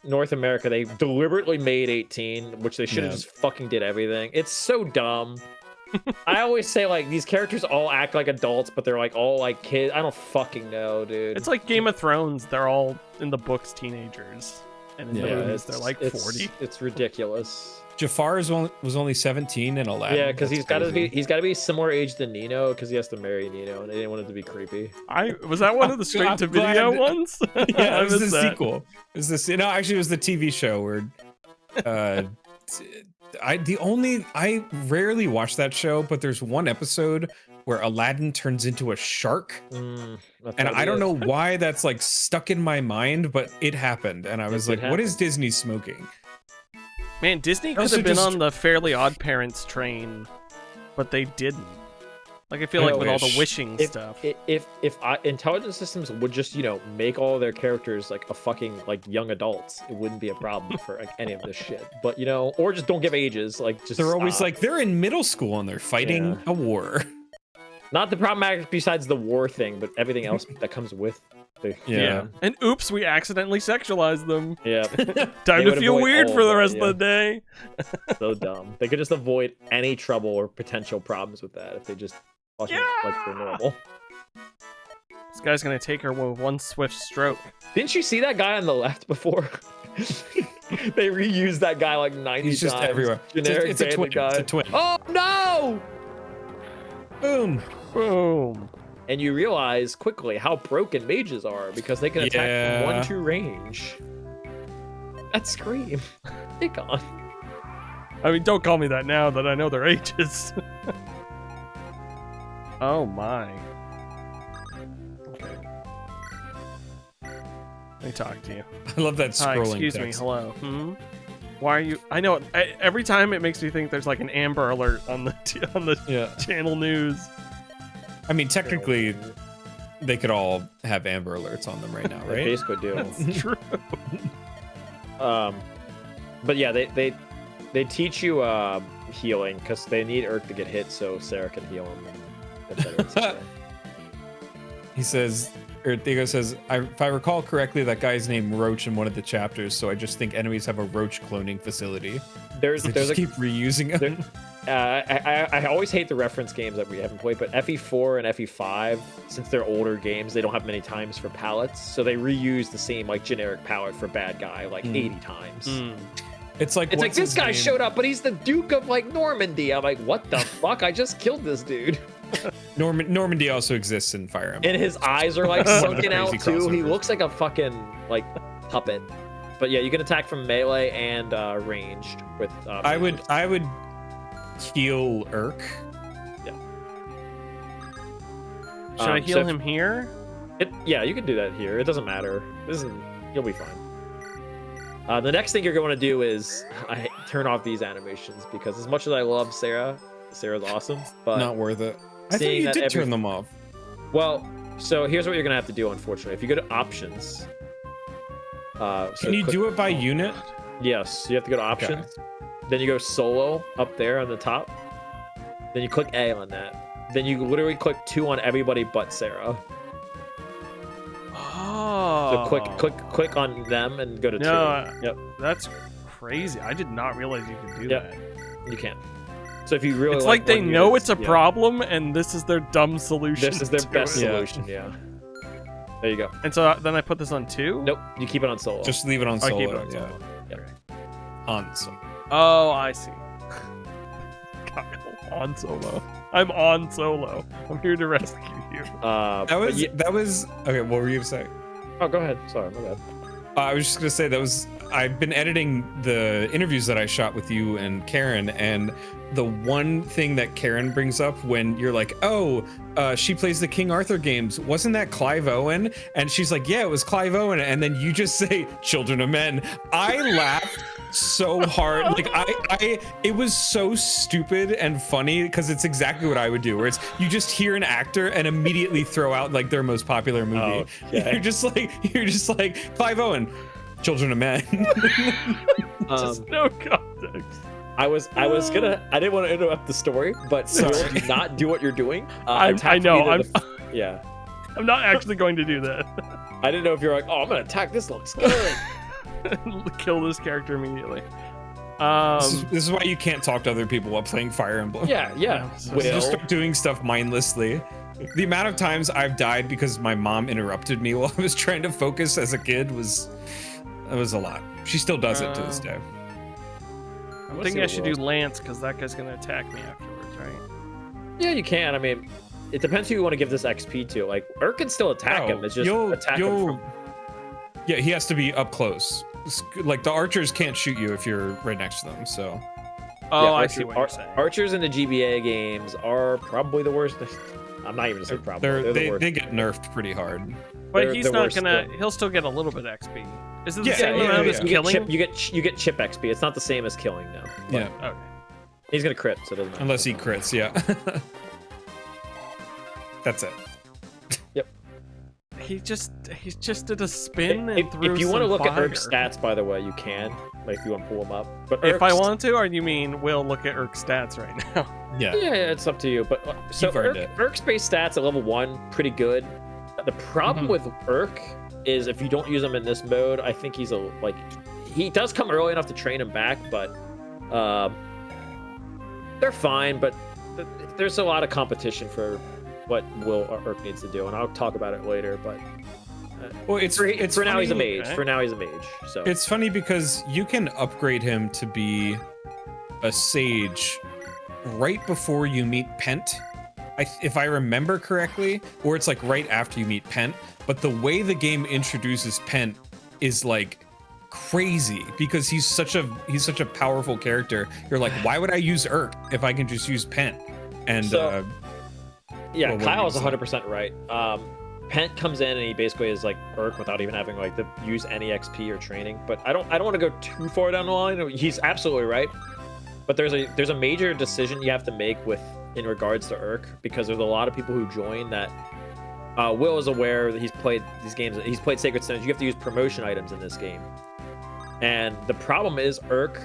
North America, they deliberately made 18, which they should have Yeah. just fucking did everything. It's so dumb. I always say like these characters all act like adults, but they're like all like kids. I don't fucking know, dude. It's like Game of Thrones. They're all in the books teenagers, and in the Yeah, movies they're like 40. It's ridiculous. Jafar was only 17 in Aladdin. Yeah, because That's crazy. he's got to be similar age to Nino because he has to marry Nino, and they didn't want it to be creepy. Was that one of the straight to video glad- ones? Yeah, I it was the missed that. sequel. It was this. No, actually, it was the TV show where. I rarely watch that show, but there's one episode where Aladdin turns into a shark, and I don't know why that's like stuck in my mind, but it happened, and I was did like, "What is happen. Disney smoking?" Man, Disney could Also have been just- on the Fairly Odd Parents train, but they didn't. Like I feel I like with all the wish. wishing stuff. If intelligent systems would just make all their characters like a fucking like young adults, it wouldn't be a problem for like any of this shit. But or just don't give ages. Like just They're always stop. like they're in middle school and they're fighting Yeah. a war. Not the problematic besides the war thing, but everything else that comes with the Yeah. And oops, we accidentally sexualized them. yeah. Time They to would feel avoid weird all for of the that, rest yeah. of the day. So dumb. They could just avoid any trouble or potential problems with that if they just watch it like they're normal. This guy's gonna take her with one swift stroke. Didn't you see that guy on the left before? They reused that guy like 90 He's just times. everywhere. Generic It's a bandit twin. guy. It's a twin. Oh no! Boom. Boom. And you realize quickly how broken mages are because they can attack from Yeah. 1-2 range. That scream. Take on. I mean, don't call me that now that I know their ages. Oh my. Okay. Let me talk to you. I love that Hi, scrolling excuse text. me. Hello. Why are you? I know. Every time it makes me think there's like an Amber Alert on the Yeah. channel news. I mean, technically, they could all have Amber Alerts on them right now, They right? basically do. It's true. But yeah, they teach you healing because they need Urk to get hit so Sarah can heal him. And et cetera, et cetera. He says, or Diego says, if I recall correctly, that guy's named Roach in one of the chapters, so I just think enemies have a Roach cloning facility. There's They just keep reusing them. I always hate the reference games that we haven't played, but FE4 and FE5, since they're older games, they don't have many times for palettes, so they reuse the same like generic palette for bad guy like 80 times. It's like This guy showed up, but he's the Duke of like Normandy. I'm like, what the fuck? I just killed this dude. Normandy also exists in Fire Emblem. And his eyes are like One of the sunken out crazy too. He crossovers. looks like a fucking like puppet. But yeah, you can attack from melee and ranged with. I would heal Urk. Should I heal so if- him here? Yeah, you can do that here. It doesn't matter. You'll be fine. The next thing you're going to do is turn off these animations because as much as I love Sarah's awesome, but Not worth it. I thought seeing you that did every- turn them off. well, so here's what you're gonna have to do. Unfortunately, if you go to options, Can you do it by unit? Yes, you have to go to options. Then you go solo up there on the top. Then you click A on that. Then you literally click 2 on everybody but Sarah. Oh. So click on them and go to 2. No, Yep, That's crazy. I did not realize you could do Yep. that. you can. So if you really It's like they one know unit, it's a yeah. problem, and this is their dumb solution. This is their to best it. solution. Yeah. There you go. And so then I put this on 2? Nope, you keep it on solo. Just leave it on I solo. keep it on yeah. solo. On solo. Oh, I see. On solo. I'm on solo. I'm here to rescue you. That was okay. What were you gonna say? Oh, go ahead. Sorry, my bad. I was just gonna say I've been editing the interviews that I shot with you and Karen, and the one thing that Karen brings up when you're like, she plays the King Arthur games, wasn't that Clive Owen? And she's like, yeah, it was Clive Owen. And then you just say Children of Men. I laughed so hard. Like it was so stupid and funny because it's exactly what I would do, where it's you just hear an actor and immediately throw out like their most popular movie. Okay. You're just like Clive Owen, Children of Men. Just no context. I didn't want to interrupt the story, but Sorry. do not do what you're doing. I attack know, either I'm- the- yeah. I'm not actually going to do that. I didn't know if you're like, oh, I'm gonna attack. This looks good. Kill this character immediately. This is why you can't talk to other people while playing Fire Emblem. yeah. So Will. Just start doing stuff mindlessly. The amount of times I've died because my mom interrupted me while I was trying to focus as a kid was a lot. She still does it to this day. I'm thinking I should do Lance because that guy's going to attack me afterwards, right? Yeah, you can. I mean, it depends who you want to give this XP to. Like, Urk can still attack him. It's just attack him from... Yeah, he has to be up close. Like the archers can't shoot you if you're right next to them. So Oh, Yeah, I see what you're saying. Archers in the GBA games are probably the worst. I'm not even gonna say probably. They're the worst. they get nerfed pretty hard. But they're he's the not worst gonna. thing. He'll still get a little bit XP. Is it the Yeah, same yeah, amount yeah, as yeah. killing? You get chip XP. It's not the same as killing now. Yeah, Okay. He's gonna crit, so it doesn't matter. unless he crits. Yeah, that's it. He just did a spin and threw If you want to some look fire. at Urk's stats, by the way, you can. Like if you want to pull them up. But If I Urk's- want to, or you mean we'll look at Urk's stats right now? Yeah. Yeah, it's up to you. But so You've earned it. Urk's base stats at level 1, pretty good. The problem with Urk is if you don't use him in this mode, I think he's he does come early enough to train him back, but they're fine. But there's a lot of competition for what Urk needs to do, and I'll talk about it later. But Well, it's for now he's a funny- mage. okay. For now he's a mage. So It's funny because you can upgrade him to be a sage right before you meet Pent, if I remember correctly, or it's like right after you meet Pent. But the way the game introduces Pent is like crazy because he's such a powerful character. You're like, why would I use Urk if I can just use Pent? And So- yeah, Well, what Kyle is were you 100% right. Pent comes in and he basically is like Urk without even having like to use any XP or training. But I don't want to go too far down the line. He's absolutely right. But there's a major decision you have to make in regards to Urk, because there's a lot of people who join that. Will is aware that he's played these games. He's played Sacred Stones. You have to use promotion items in this game, and the problem is Urk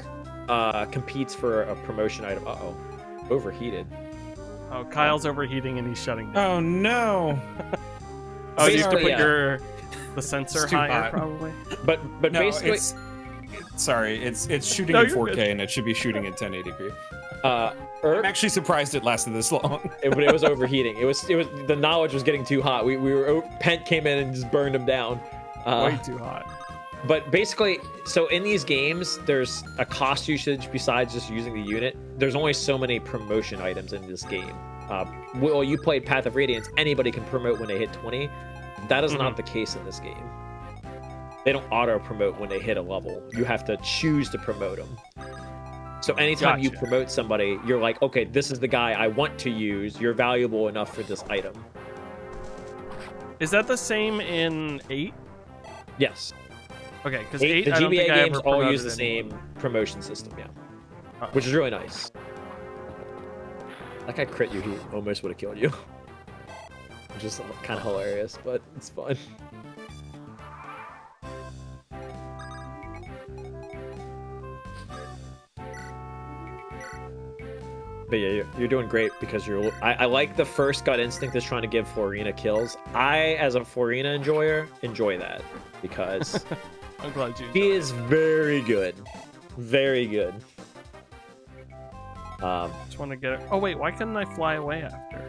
competes for a promotion item. Overheated. Oh, Kyle's overheating and he's shutting down. Oh no. Oh, you have to Basically, put the sensor It's too higher, hot. probably. But No, basically, it's shooting No, in you're 4K good. and it should be shooting in 1080p. I'm Urk, actually surprised it lasted this long. it was overheating. It was the knowledge was getting too hot. Pent came in and just burned him down. Way too hot. But basically, so in these games, there's a cost usage besides just using the unit. There's only so many promotion items in this game. Will, you played Path of Radiance. Anybody can promote when they hit 20. That is not the case in this game. They don't auto promote when they hit a level. You have to choose to promote them. So anytime you Gotcha. promote somebody, you're like, okay, this is the guy I want to use. You're valuable enough for this item. Is that the same in 8? Yes. Okay, because The 8, I don't GBA think I games ever all promoted use the anyone. same promotion system, yeah. Uh-oh. Which is really nice. That guy crit you, he almost would have killed you. Which is kind of hilarious, but it's fun. But yeah, you're doing great because I like the first gut instinct is trying to give Florina kills. I, as a Florina enjoyer, enjoy that because I'm glad you. he is very good. Very good. Just want to get it. Oh wait, why couldn't I fly away after?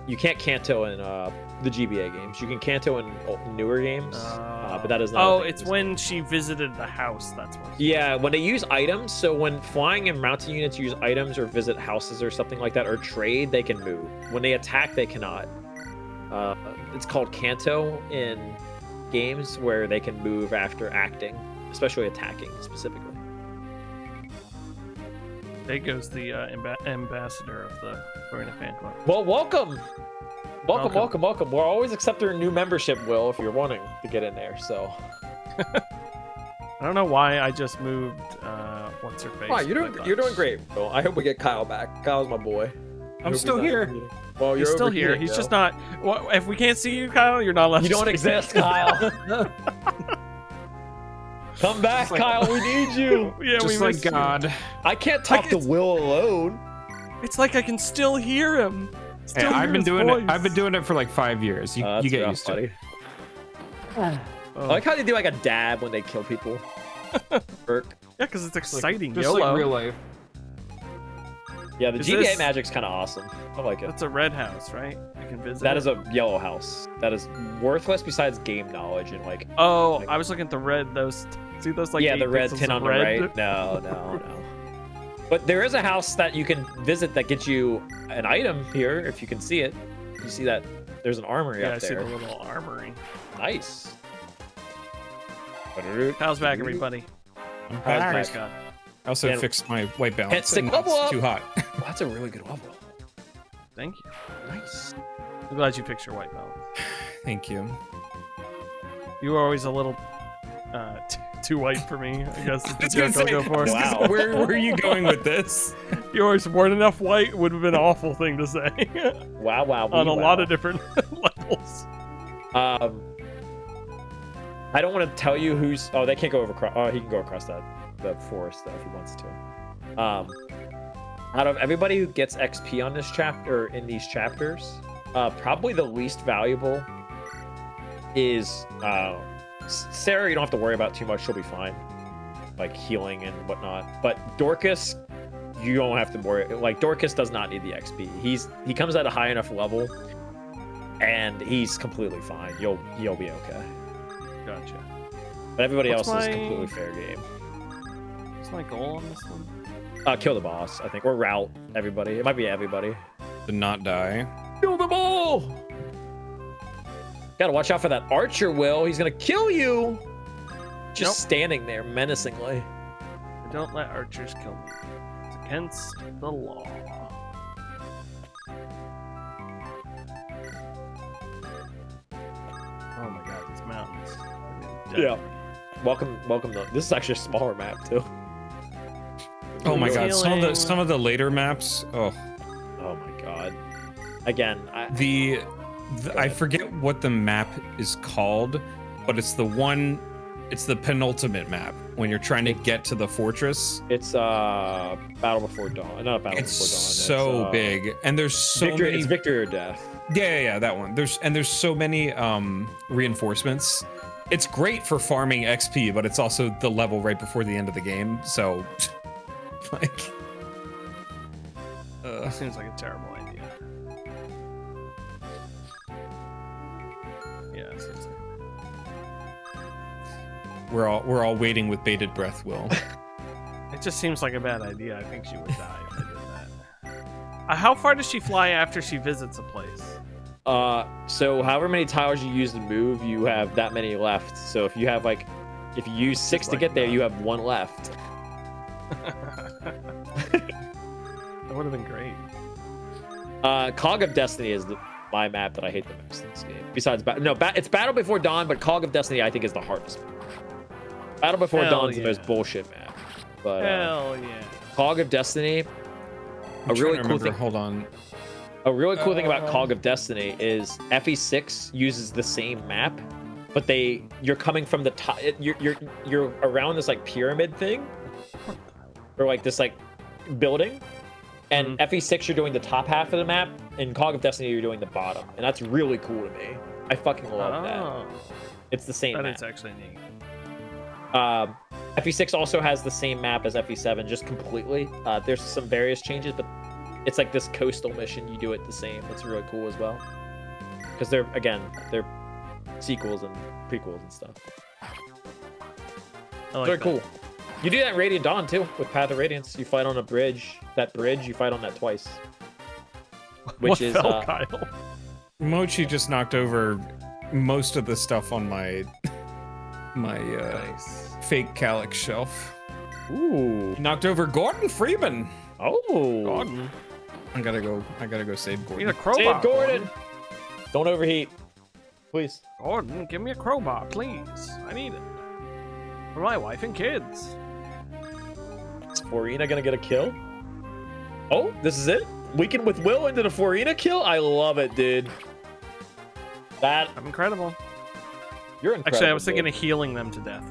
You can't canto in the GBA games. You can canto in newer games, but that is not. Oh, a thing it's in this when game. she visited the house. That's what. Yeah, when they use items. So when flying and mountain units use items or visit houses or something like that, or trade, they can move. When they attack, they cannot. It's called canto in games where they can move after acting, especially attacking specifically. There goes the ambassador of the Florina fan club. Well, welcome. Welcome. Welcome. We're always accepting a new membership, Will, if you're wanting to get in there. So. I don't know why I just moved. What's her face? Wow, with my you're doing buttons. great, Will. I hope we get Kyle back. Kyle's my boy. I'm still here. Well, He's you're still here. overheating, He's though. just not. Well, if we can't see you, Kyle, you're not allowed. You to don't speak. exist, Kyle. Come back, like- Kyle. We need you. Yeah, we Just like missed you. God. I can't talk to it's- Will alone. It's like I can still hear him. Hey, Still hear I've been his doing voice. it. I've been doing it for like 5 years. You That's get rough, used to it. buddy. Oh. I like how they do like a dab when they kill people. Burk. Yeah, because it's exciting. Just YOLO. like real life. Yeah, the Is GBA this- magic's kind of awesome. I like it. That's a red house, right? I can visit. That it? is a yellow house. That is worthless besides game knowledge and like. Oh, like- I was looking at the red. Those. See those like. yeah, 8 the red pixels tin of on the red? right. No. But there is a house that you can visit that gets you an item here, if you can see it. You see that there's an armory Yeah, I up see there. the little armory. Nice. How's back, everybody? I'm How's back. Praise back? God. I also Man, fixed my white balance. Can't stick and level it's up. too hot. Well, that's a really good level. Thank you. Nice. I'm glad you fixed your white belt. Thank you. You were always a little too white for me. I guess is the It's gonna joke I'll say, go for. Wow. where are you going with this? You always weren't enough white would have been an awful thing to say Wow. on a lot of different levels. I don't want to tell you who's. Oh, they can't go over. Oh, he can go across the forest though if he wants to. Out of everybody who gets XP on this chapter, in these chapters, probably the least valuable is Sarah. You don't have to worry about too much; she'll be fine, like healing and whatnot. But Dorcus, you don't have to worry. Like Dorcus does not need the XP. He comes at a high enough level, and he's completely fine. You'll be okay. Gotcha. But everybody What's else is my- completely fair game. What's my goal on this one? Kill the boss, I think, or route everybody. It might be everybody. To not die. Kill them all! Gotta watch out for that archer, Will. He's gonna kill you! Just Nope. standing there menacingly. Don't let archers kill me. It's against the law. Oh my god, these mountains. Yeah. Welcome. This is actually a smaller map too. Oh my god, Healing. some of the later maps. Oh, Oh my god. Again, I forget what the map is called, but it's the penultimate map when you're trying to get to the fortress. it's Battle Before Dawn. Not Battle It's Before Dawn. so big, and there's so Victory, many. it's Victory or Death. Yeah, that one. There's so many reinforcements. It's great for farming XP, but it's also the level right before the end of the game. So, like, That seems like a terrible idea. Yeah, it seems like... we're all waiting with bated breath, Will. It just seems like a bad idea. I think she would die if I did that. How far does she fly after she visits a place? So however many towers you use to move, you have that many left. So if you have if you use 6 to like get there, that. you have 1 left. That would have been great. Cog of Destiny is my map that I hate the most in this game. Besides, it's Battle Before Dawn, but Cog of Destiny I think is the hardest. Battle Before Hell Dawn is the yeah. most bullshit map. But Hell yeah. Cog of Destiny, I'm really trying to cool remember. thing. Hold on. A really cool thing about Cog of Destiny is FE6 uses the same map, but you're coming from the top. You're around this like pyramid thing, or like this like building, and FE6 you're doing the top half of the map, and Cog of Destiny you're doing the bottom, and that's really cool to me. I fucking love that. It's the same That map. is actually neat. FE6 also has the same map as FE7, just completely. There's some various changes, but it's like this coastal mission. You do it the same. It's really cool as well. Because they're sequels and prequels and stuff. I like Very that. cool. You do that in Radiant Dawn too, with Path of Radiance. You fight on a bridge. That bridge, you fight on that twice. Which What is fell, Kyle? Mochi just knocked over most of the stuff on my Nice. fake Calyx shelf. ooh. He knocked over Gordon Freeman. Oh. Gordon. I gotta go save Need Gordon. a crowbar. Save Gordon. Don't overheat. Please. Gordon, give me a crowbar, please. I need it. For my wife and kids. Is Forina gonna get a kill? Oh, this is it? Weekend with Will into the Forina kill? I love it, dude. I'm incredible. You're incredible. Actually, I was thinking dude. of healing them to death.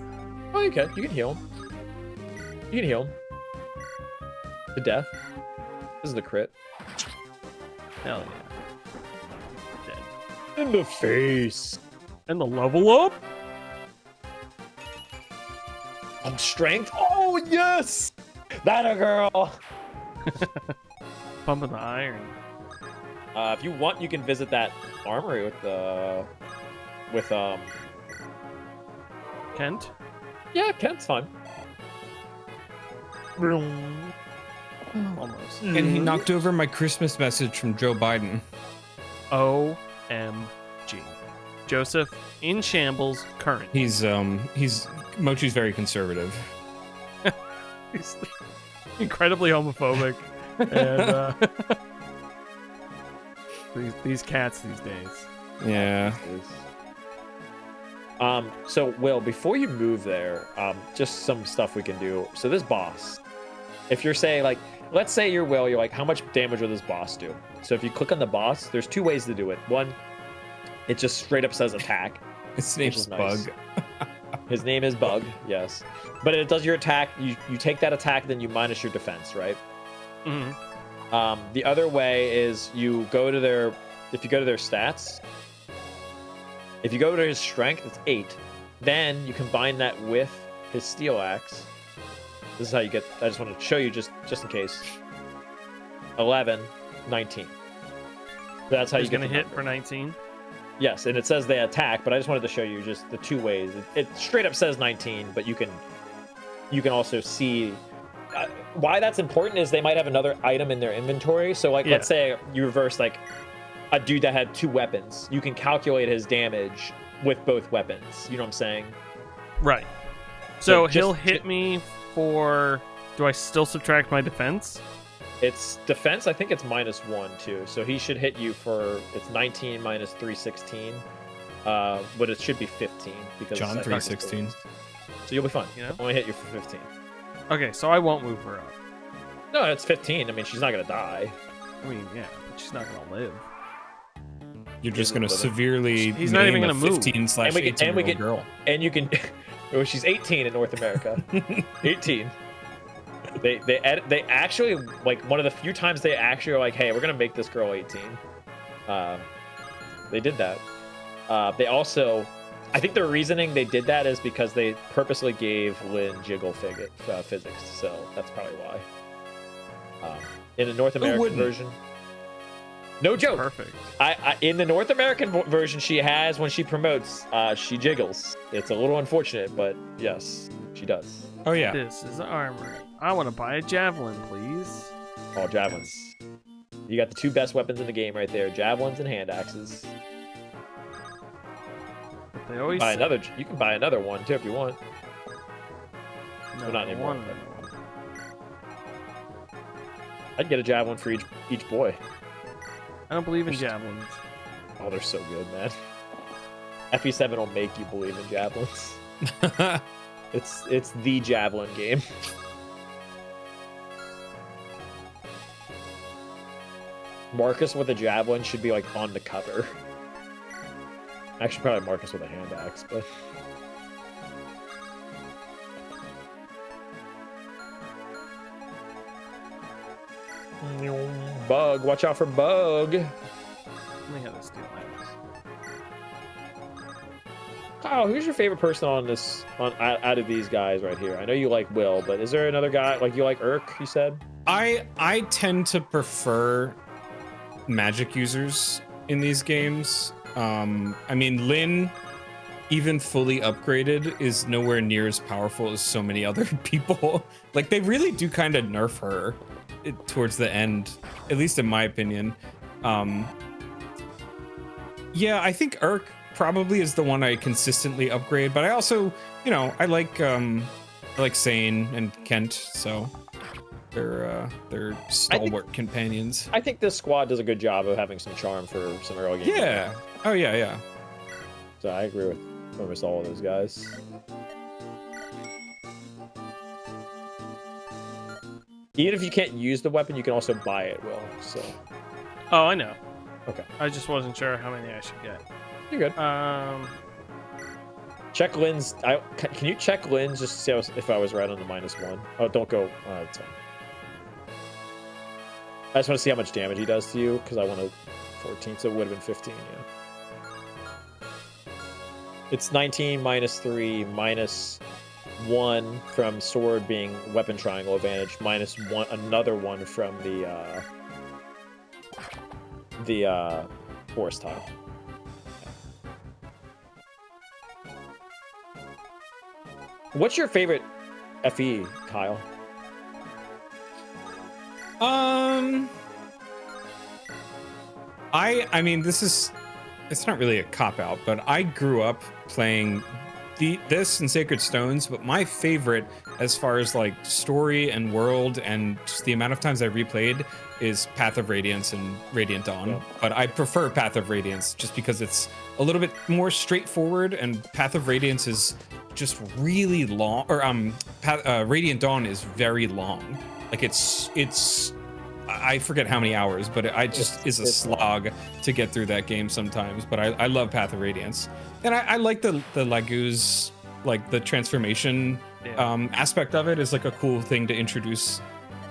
Oh, you can. You can heal him. You can heal him. To death. This is the crit. Hell yeah. Dead. In the face. And the level up? Oh, strength. Oh, yes. That a girl. Pumping the iron. If you want, you can visit that armory with Kent? yeah, Kent's fine. Almost. And he knocked over my Christmas message from Joe Biden. OMG. Joseph, in shambles, current. He's Mochi's very conservative. He's incredibly homophobic. And these cats these days. Yeah. So Will, before you move there, just some stuff we can do. So this boss, if you're saying like, let's say you're Will, you're like, how much damage will this boss do? So if you click on the boss, there's 2 ways to do it. One, it just straight up says attack. His Which name's is nice. Bug. His name is Bug, yes. But it does your attack. You take that attack, then you minus your defense, right? Mm-hmm. The other way is you go to their, if you go to their stats, if you go to his strength, it's 8. Then you combine that with his steel axe. This is how you get, I just want to show you just in case. 11, 19. That's how He's you get gonna the hit number. for 19. Yes, and it says they attack, but I just wanted to show you just the 2 ways. It straight up says 19, but you can also see why that's important is they might have another item in their inventory. So like, let's say you reverse like a dude that had 2 weapons. You can calculate his damage with both weapons. You know what I'm saying? Right. So just- he'll hit me for... Do I still subtract my defense? It's defense. I think it's -1 too. So he should hit you for, it's 19 minus 316. but it should be 15 because John I think it's 3:16. So you'll be fine. You know? Only hit you for 15. Okay, so I won't move her up. No, it's 15. I mean, she's not gonna die. I mean, yeah, but she's not gonna live. You're just He's gonna living. severely He's not even maim a gonna move. 15/18-year-old girl. And you can. Well, she's 18 in North America. 18. They actually, like, one of the few times they actually are like, hey, we're gonna make this girl 18. They did that. They also, I think the reasoning they did that is because they purposely gave Lynn jiggle physics, so that's probably why. In the North American version, no joke. Perfect. In the North American version, she has, when she promotes, she jiggles. It's a little unfortunate, but yes, she does. Oh yeah. This is armor. I want to buy a javelin, please. Oh, javelins. You got the two best weapons in the game right there: javelins and hand axes. But they always Buy say- another. You can buy another one too if you want. No, Well, not anymore. one. I'd get a javelin for each boy. I don't believe in javelins. Oh, they're so good, man. FE7 will make you believe in javelins. It's the javelin game. Marcus with a javelin should be like on the cover. Actually, probably Marcus with a hand axe, but Bug, watch out for Bug. Let me have this deal axe. Kyle, who's your favorite person on this out of these guys right here? I know you like Will, but is there another guy like you like Urk? You said. I tend to prefer magic users in these games. I mean, Lynn, even fully upgraded, is nowhere near as powerful as so many other people. Like, they really do kind of nerf her towards the end, at least in my opinion. Yeah, I think Urk probably is the one I consistently upgrade, but I also, I like Sane and Kent, so they're stalwart companions. I think this squad does a good job of having some charm for some early game. Yeah. Oh yeah. So I agree with almost all of those guys. Even if you can't use the weapon, you can also buy it, Will. So. Oh, I know. Okay. I just wasn't sure how many I should get. You're good. Check Lynn's. Can you check Lynn's just to see if I was right on the -1? Oh, don't go. That's fine. I just want to see how much damage he does to you because I want to 14, so it would have been 15. Yeah. It's 19 -3 -1 from sword being weapon triangle advantage -1 another one from the force tile. What's your favorite FE, Kyle? I mean, it's not really a cop-out, but I grew up playing this and Sacred Stones, but my favorite as far as like story and world and just the amount of times I replayed is Path of Radiance and Radiant Dawn. Yeah. But I prefer Path of Radiance just because it's a little bit more straightforward, and Path of Radiance is just really long, or Radiant Dawn is very long. Like it's I forget how many hours, but it's a slog to get through that game sometimes. But I love Path of Radiance, and I like the Laguz, like the transformation aspect of it is like a cool thing to introduce.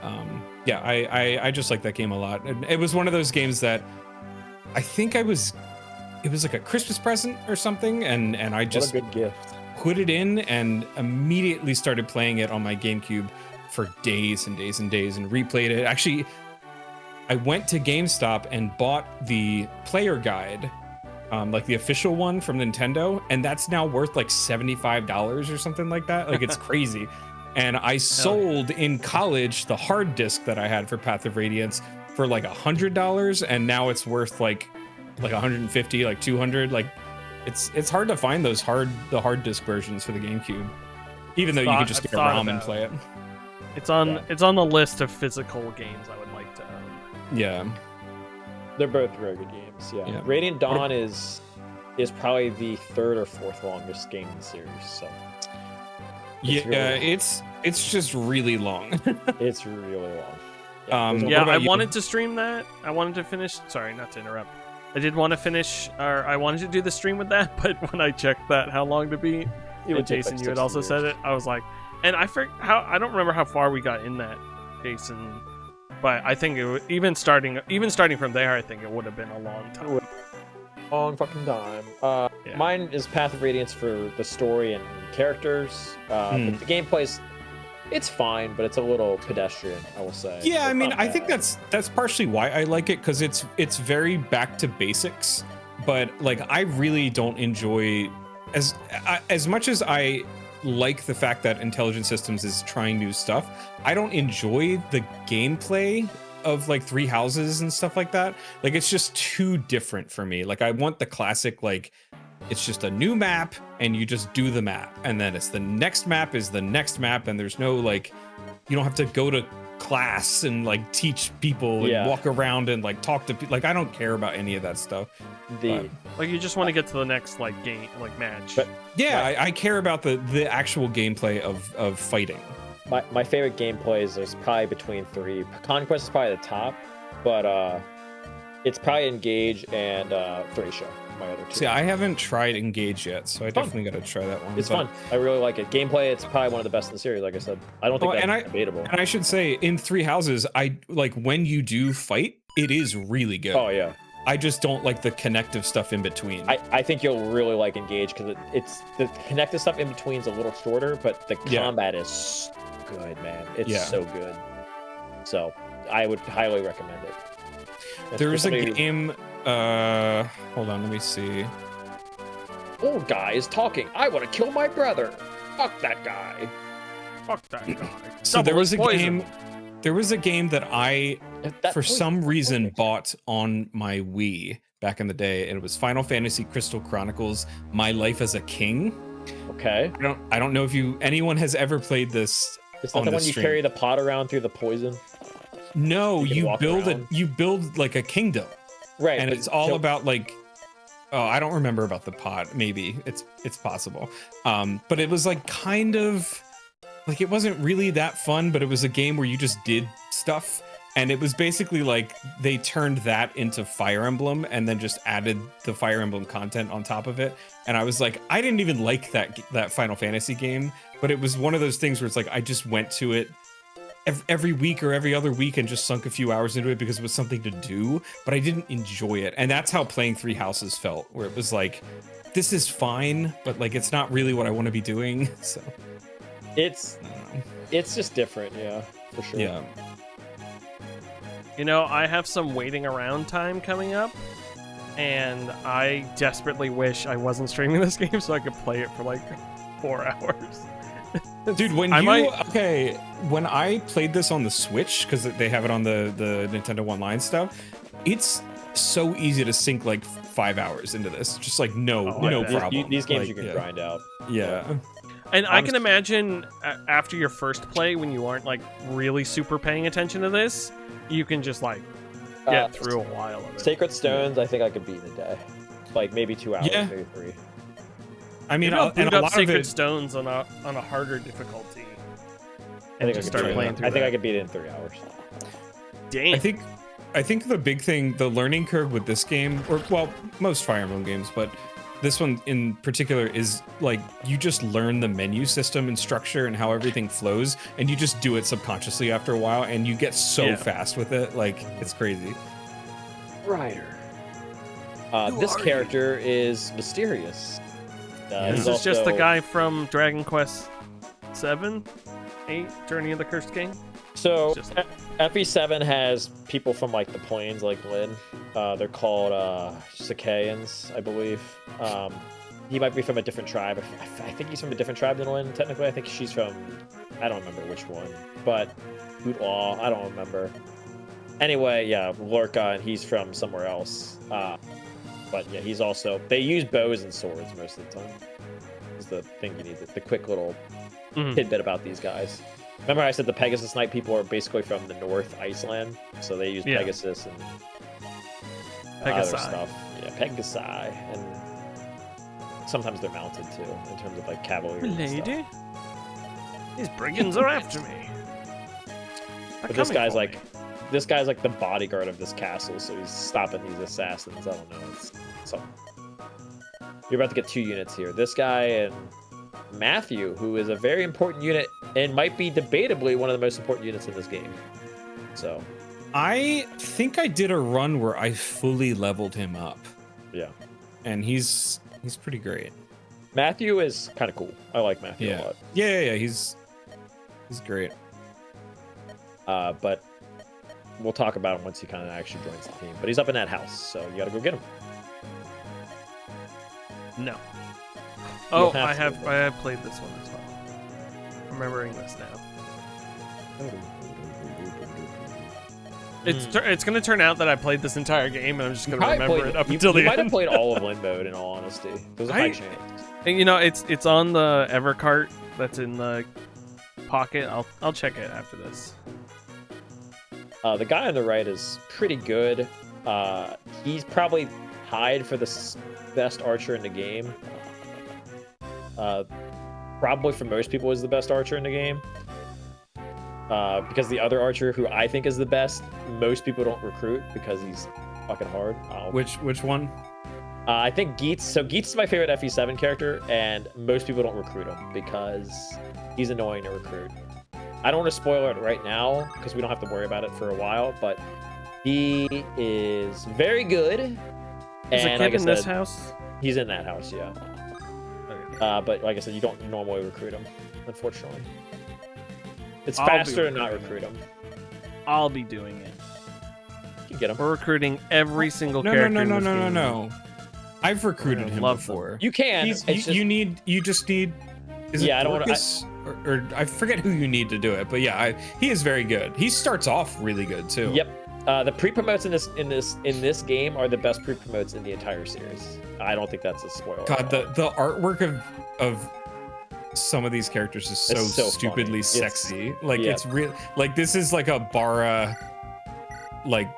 I just like that game a lot. And it was one of those games that I think it was like a Christmas present or something, and I just What a good gift. put it in and immediately started playing it on my GameCube for days and days and days and replayed it. Actually, I went to GameStop and bought the player guide, like the official one from Nintendo, and that's now worth like $75 or something like that. Like, it's crazy. And I sold in college the hard disk that I had for Path of Radiance for like $100, and now it's worth like 150, like 200. Like, it's hard to find those hard disk versions for the GameCube, even though you can just get a ROM and play it. It's on the list of physical games I would like to own. Yeah. They're both very good games. Yeah. Yeah. Radiant Dawn is is probably the third or fourth longest game in the series. So Yeah, really it's just really long. it's really long. What Yeah, about I you? wanted to stream that. I wanted to finish. Sorry, not to interrupt. I did want to finish, or I wanted to do the stream with that, but when I checked that, how long to beat, It would and take, Jason, like, you had 60 also years. said it. I was like, and I I don't remember how far we got in that, Jason. But I think it would, even starting from there, I think it would have been a long time. Long fucking time. Yeah. Mine is Path of Radiance for the story and characters. But the gameplay's it's fine, but it's a little pedestrian, I will say. Yeah, I It's mean, not I think bad. that's partially why I like it, because it's very back to basics. But like, I really don't enjoy as much as I like the fact that Intelligent Systems is trying new stuff. I don't enjoy the gameplay of like Three Houses and stuff like that. Like, it's just too different for me. Like, I want the classic, like, it's just a new map and you just do the map, and then it's the next map is the next map, and there's no, like, you don't have to go to class and like teach people and walk around and like talk to people. Like, I don't care about any of that stuff. Like, you just want to get to the next like game, like match. But Yeah, I care about the actual gameplay of fighting. my favorite gameplays is probably between three. Conquest is probably the top, but it's probably Engage and Thracia, my other two. See, I haven't tried Engage yet, so I definitely got to try that one. It's but- fun. I really like it. Gameplay, it's probably one of the best in the series. Like I said, I don't think that's debatable. And I should say, in Three Houses, I like when you do fight, it is really good. Oh yeah. I just don't like the connective stuff in between. I think you'll really like Engage because it's the connected stuff in between is a little shorter, but the combat is so good, man. It's so good. So I would highly recommend it. There is a game. Hold on, let me see. Old guy is talking. I want to kill my brother. Fuck that guy. Fuck that guy. So there was a Poison. game. There was a game that I, for some reason, bought on my Wii back in the day, and it was Final Fantasy Crystal Chronicles: My Life as a King. Okay. I don't know if anyone has ever played this. Is that the one you carry the pot around through the poison? No, you can walk you build like a kingdom. Right. And but it's all about like, oh, I don't remember about the pot. Maybe it's possible. But it was like kind of like, it wasn't really that fun, but it was a game where you just did stuff. And it was basically like they turned that into Fire Emblem and then just added the Fire Emblem content on top of it. And I was like, I didn't even like that Final Fantasy game, but it was one of those things where it's like I just went to it every week or every other week and just sunk a few hours into it because it was something to do, but I didn't enjoy it. And that's how playing Three Houses felt, where it was like, this is fine, but like it's not really what I want to be doing. So it's just different, yeah, for sure. Yeah. You know, I have some waiting around time coming up, and I desperately wish I wasn't streaming this game so I could play it for like 4 hours. Dude, when when I played this on the Switch, because they have it on the Nintendo Online stuff, it's so easy to sink like 5 hours into this. Just like no problem. These games like, you can grind out. Yeah. And I can imagine after your first play, when you aren't like really super paying attention to this, you can just like get through a while of it. Sacred Stones, I think I could beat in a day. Like maybe 2 hours, maybe 3. I mean, I'll and boot a up lot Sacred of it, Stones on a harder difficulty. I think just I could start do playing it. through I think that. I could beat it in 3 hours. Dang. I think the big thing, the learning curve with this game, or well, most Fire Emblem games, but this one in particular is like you just learn the menu system and structure and how everything flows, and you just do it subconsciously after a while, and you get so fast with it, like it's crazy. Ryder. This character is mysterious. This is just the guy from Dragon Quest 7, 8, Journey of the Cursed King. So Just- FE7 has people from like the plains, like Lynn. They're called Sacaeans, I believe. He might be from a different tribe. I think he's from a different tribe than Lynn. Technically, I think she's from, I don't remember which one, but Bootlaw, I don't remember. Anyway, yeah, Lorca, and he's from somewhere else. But yeah, he's also, they use bows and swords most of the time. Is the thing you need, the quick little tidbit about these guys. Remember I said the Pegasus Knight people are basically from the North Iceland, so they use Pegasus and other Pegasi. stuff. Yeah, Pegasi. And sometimes they're mounted too, in terms of like cavalry. And stuff. Lady, these brigands are after me. But this guy's like the bodyguard of this castle, so he's stopping these assassins. I don't know. It's something. You're about to get 2 units here. This guy and Matthew, who is a very important unit and might be debatably one of the most important units in this game. So I think I did a run where I fully leveled him up. Yeah. And he's pretty great. Matthew is kind of cool. I like Matthew a lot. Yeah. He's great. But we'll talk about him once he kind of actually joins the team. But he's up in that house, so you got to go get him. No. Oh, I have played this one as well. Remembering this now. It's going to turn out that I played this entire game, and I'm just going to remember it up until the end. You might have played all of Limbo mode, in all honesty. There's a high chance. And, you know, it's on the Evercart that's in the pocket. I'll check it after this. The guy on the right is pretty good. He's probably tied for the best archer in the game. Probably for most people is the best archer in the game. Because the other archer, who I think is the best, most people don't recruit because he's fucking hard. Which one? I think Geets. So Geets is my favorite FE7 character, and most people don't recruit him because he's annoying to recruit. I don't want to spoil it right now because we don't have to worry about it for a while, but he is very good. Is a kid like in this house? He's in that house, yeah. Okay. But like I said, you don't normally recruit him, unfortunately. It's faster to not recruit him. I'll be doing it. You can get him. We're recruiting every single character. No. I've recruited him before. You can. You just need. Is it Dorcus? Or I forget who you need to do it, but yeah, he is very good. He starts off really good too. Yep. The pre-promotes in this game are the best pre-promotes in the entire series. I don't think that's a spoiler. God, the artwork of some of these characters is so stupidly sexy. It's real. Like this is like a Bara. Like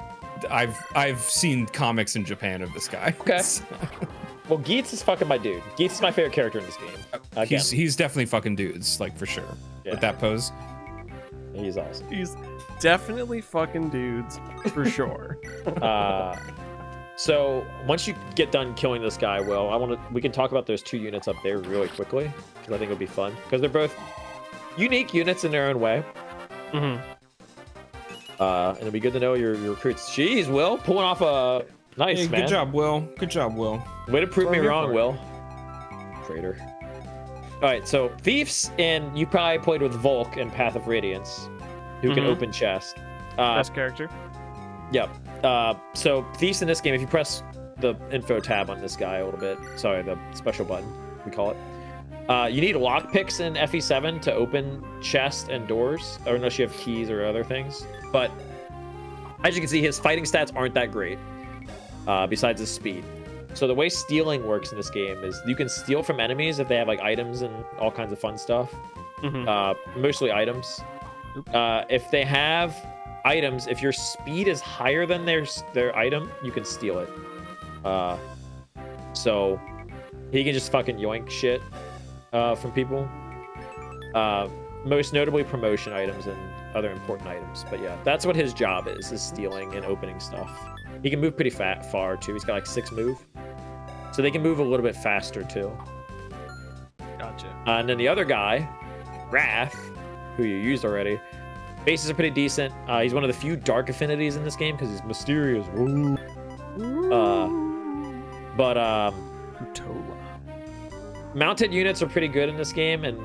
I've seen comics in Japan of this guy. Okay. Well, Geets is fucking my dude. Geets is my favorite character in this game. He's definitely fucking dudes, like for sure. Yeah. With that pose. He's awesome. He's definitely fucking dudes for sure. So once you get done killing this guy, we can talk about those 2 units up there really quickly because I think it'll be fun because they're both unique units in their own way. Mm-hmm. And it'll be good to know your recruits. Jeez, Will, pulling off a nice man. Good job, Will. Good job, Will. Way to prove me wrong, Will. Traitor. All right, so Thieves, and you probably played with Volk in Path of Radiance, who can open chests. Best character. Yep. So Thieves in this game, if you press the info tab on this guy a little bit, sorry, the special button, we call it. You need lockpicks in FE7 to open chests and doors, or unless you have keys or other things. But as you can see, his fighting stats aren't that great, besides his speed. So the way stealing works in this game is you can steal from enemies if they have like items and all kinds of fun stuff. Mostly items. If they have items, if your speed is higher than their item, you can steal it. So he can just fucking yoink shit from people. Most notably promotion items and other important items. But yeah, that's what his job is stealing and opening stuff. He can move pretty far too. He's got like 6 move. So they can move a little bit faster too. Gotcha. And then the other guy, Wrath, who you used already, bases are pretty decent. He's one of the few dark affinities in this game because he's mysterious. Woo. Mounted units are pretty good in this game, and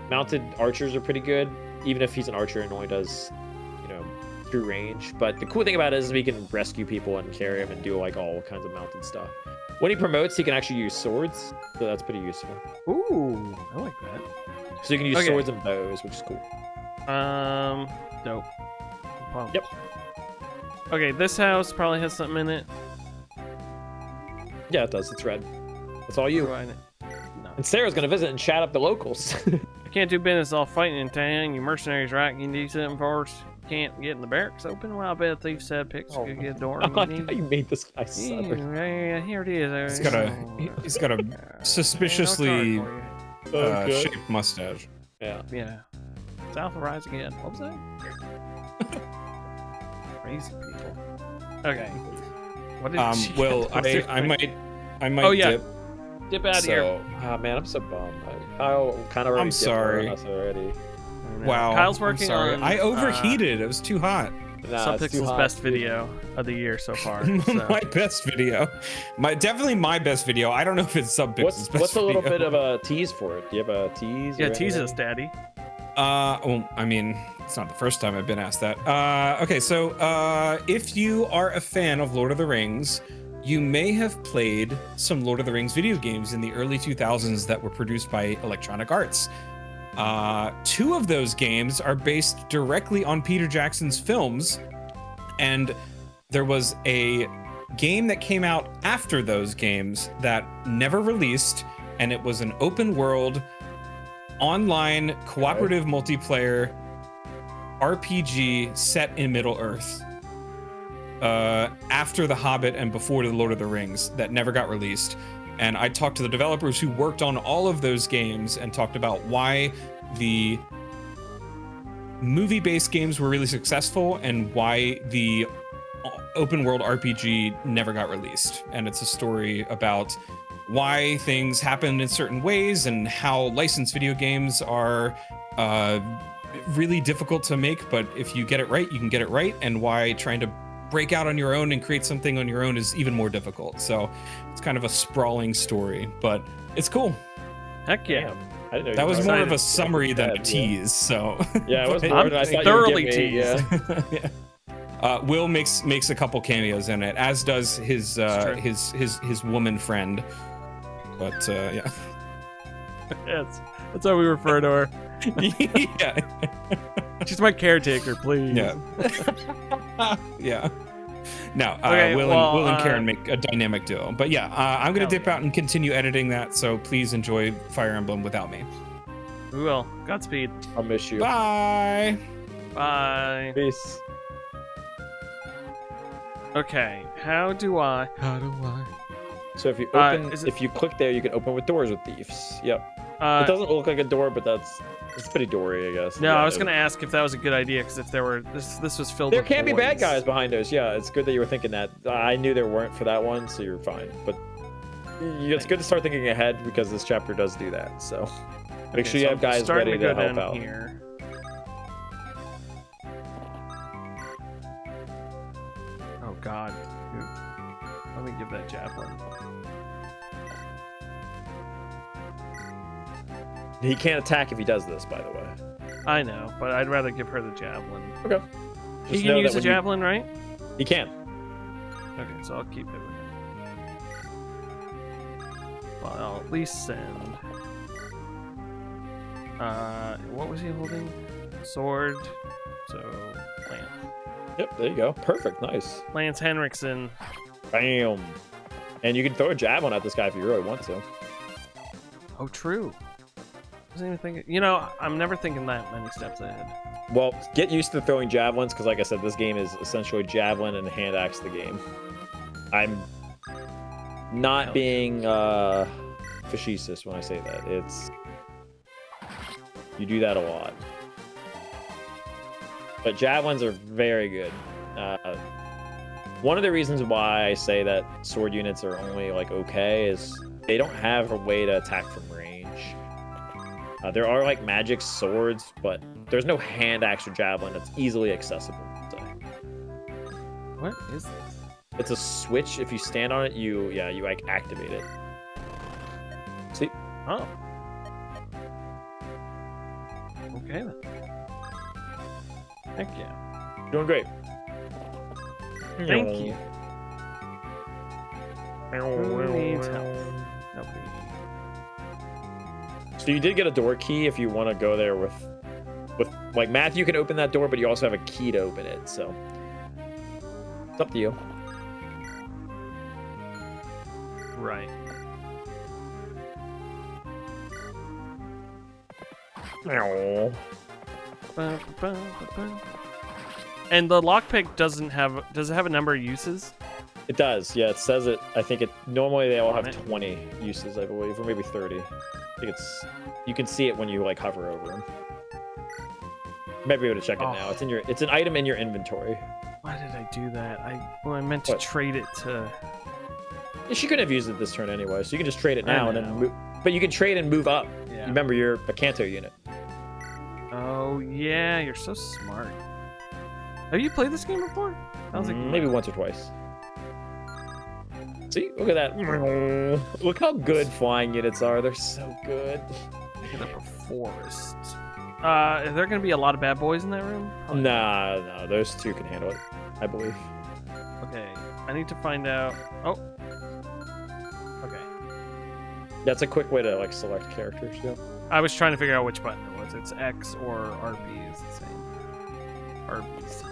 mounted archers are pretty good, even if he's an archer and only does, through range. But the cool thing about it is we can rescue people and carry them and do like all kinds of mounted stuff. When he promotes, he can actually use swords, so that's pretty useful. Ooh, I like that. So you can use swords and bows, which is cool. Dope. Wow. Yep. Okay, this house probably has something in it. Yeah, it does. It's red. That's all you. No. And Sarah's gonna visit and chat up the locals. I can't do business all fighting in town. You mercenaries, right? You need something for us? can't get in the barracks open. Well, I bet a thief said picks Oh. could get a door. I and like you how you made this guy need- southern. Yeah, here it is. He's got a suspiciously Okay. shaped mustache. Yeah. Yeah. South will rise again. What was that? Crazy people. Okay. What did she Well, what was I her might Oh, yeah. dip. dip out of So, here? Ah, man, I'm so bummed. I kind of already I'm dipped on sorry. us already. Wow. Kyle's I'm working sorry. on. I overheated. It was too hot. Nah, it's too Subpixel's hot. best video of the year so far. So. My best video. Definitely my best video. I don't know if it's Subpixel's best What's a little video. bit of a tease for it? Do you have a tease? Yeah, or tease us, anything? Daddy. Well, I mean, it's not the first time I've been asked that. Okay, so if you are a fan of Lord of the Rings, you may have played some Lord of the Rings video games in the early 2000s that were produced by Electronic Arts. 2 of those games are based directly on Peter Jackson's films, and there was a game that came out after those games that never released, and it was an open world online cooperative multiplayer RPG set in Middle-earth after The Hobbit and before The Lord of the Rings that never got released. And I talked to the developers who worked on all of those games and talked about why the movie-based games were really successful and why the open world RPG never got released. And it's a story about why things happen in certain ways and how licensed video games are really difficult to make, but if you get it right, you can get it right, and why trying to break out on your own and create something on your own is even more difficult. So it's kind of a sprawling story, but it's cool. Heck yeah. Damn. I didn't know That you was were more excited. of a summary than a Yeah. tease, so Yeah, it was but- more I'm than I thought thoroughly you would give me, teased. yeah. yeah. Will makes a couple cameos in it, as does his his woman friend. But yeah. That's how we refer to her. Yeah. She's my caretaker, please. Yeah. Yeah. No, Okay, Will well, and Karen make a dynamic duo. But yeah, I'm gonna hell dip yeah. out and continue editing that. So please enjoy Fire Emblem without me. We will. Godspeed. I'll miss you. Bye. Bye. Peace. Okay. How do I? So if you Uh, open, is it- if you click there, you can open with doors with thieves. Yep. It Uh, doesn't look like a door, but it's pretty doory, I guess. no, Yeah, I was gonna ask if that was a good idea because if there were this was filled. There with can be bad boys. guys behind us. Yeah, it's good that you were thinking that. I knew there weren't for that one, so you're fine. But it's good to start thinking ahead because this chapter does do that. So make Okay, sure you so have I'm guys starting ready to to go help down out. here. Oh God. Let me give that javelin. He can't attack if he does this, by the way. I know, but I'd rather give her the javelin. Okay. He Just can know use that the when javelin, right? He can. Okay, so I'll keep it with him. Well, I'll at least send. What was he holding? Sword. So, Lance. Yep. There you go. Perfect. Nice. Lance Henriksen. Bam. And you can throw a javelin at this guy if you really want to. Oh, true. Wasn't even thinking. You know, I'm never thinking that many steps ahead. Well, get used to throwing javelins because, like I said, this game is essentially javelin and hand axe the game. I'm not being facetious when I say that. It's you do that a lot, but javelins are very good. One of the reasons why I say that sword units are only like okay is they don't have a way to attack from range. There are like magic swords, but there's no hand axe or javelin that's easily accessible. So What is this? it's a switch. If you stand on it, you like activate it. See? Oh. Okay then. Heck yeah. Doing great. Thank you. Who needs help? Nobody. So you did get a door key if you want to go there with like Matthew can open that door, but you also have a key to open it. So it's up to you. Right. Meow. Ba, ba, ba, ba. And the lockpick does it have a number of uses? It does, yeah. It says it. I think it normally they all have it. 20 uses, I believe, or maybe 30. I think it's you can see it when you like hover over them. Maybe be able to check it now. It's an item in your inventory. Why did I do that? I meant to trade it to. Yeah, she couldn't have used it this turn anyway, so you can just trade it I now and then move. But you can trade and move up. Yeah. Remember, you're a Kanto unit. Oh yeah, you're so smart. Have you played this game before? Sounds like Maybe once or twice. See, look at that. Look how good flying units are. They're so good. Get up a forest. Is there gonna be a lot of bad boys in that room? Nah, those two can handle it, I believe. Okay, I need to find out. Oh, okay. That's a quick way to like select characters. Yeah. I was trying to figure out which button it was. It's X or RB is the same. RB's.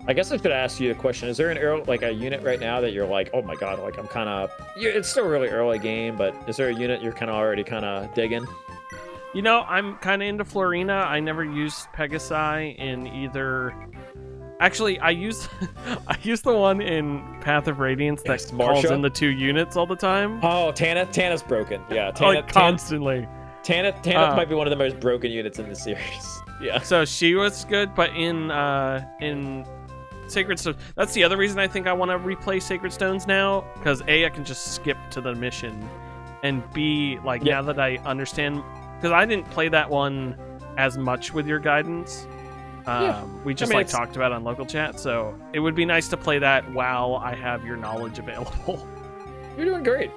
I guess I could ask you a question. Is there a unit right now that you're like, oh my god, like I'm kind of, it's still really early game, but is there a unit you're kind of already kind of digging? You know, I'm kind of into Florina. I never used Pegasi in either. Actually, I use the one in Path of Radiance that calls in the 2 units all the time. Oh, Tana's broken. Yeah, Constantly. Tana might be one of the most broken units in the series. Yeah. So she was good, but in Sacred Stones, that's the other reason I think I want to replay Sacred Stones now, because A, I can just skip to the mission, and B, like now that I understand, because I didn't play that one as much with your guidance. We just talked about it on local chat, so it would be nice to play that while I have your knowledge available. You're doing great.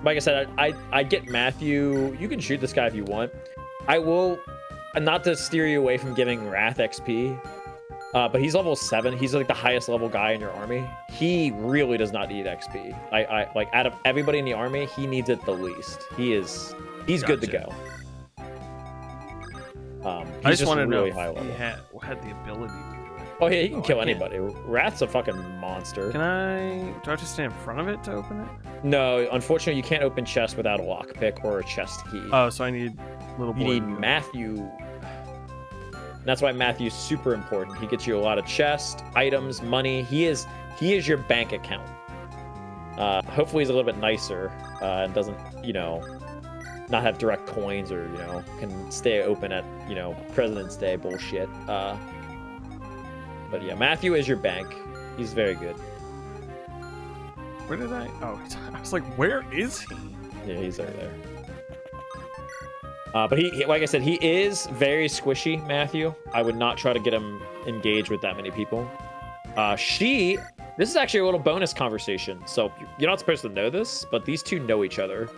Like I said, I get Matthew. You can shoot this guy if you want. I will, not to steer you away from giving Wrath XP, but he's level 7. He's like the highest level guy in your army. He really does not need XP. I like out of everybody in the army, he needs it the least. He's good to go. I just want to know really if high level. he had the ability to do it. Oh yeah, he can kill anybody. Wrath's a fucking monster. Do I have to stand in front of it to open it? No, unfortunately, you can't open chests without a lockpick or a chest key. Oh, so I need little boy. You need Matthew. That's why Matthew's super important. He gets you a lot of chests, items, money. He is your bank account. Hopefully he's a little bit nicer and doesn't, not have direct coins or, can stay open at, President's Day bullshit. But yeah, Matthew is your bank. He's very good. Where did I was like, where is he? Yeah, he's over there. But he, like I said, he is very squishy, Matthew. I would not try to get him engaged with that many people. This is actually a little bonus conversation. So you're not supposed to know this, but these two know each other.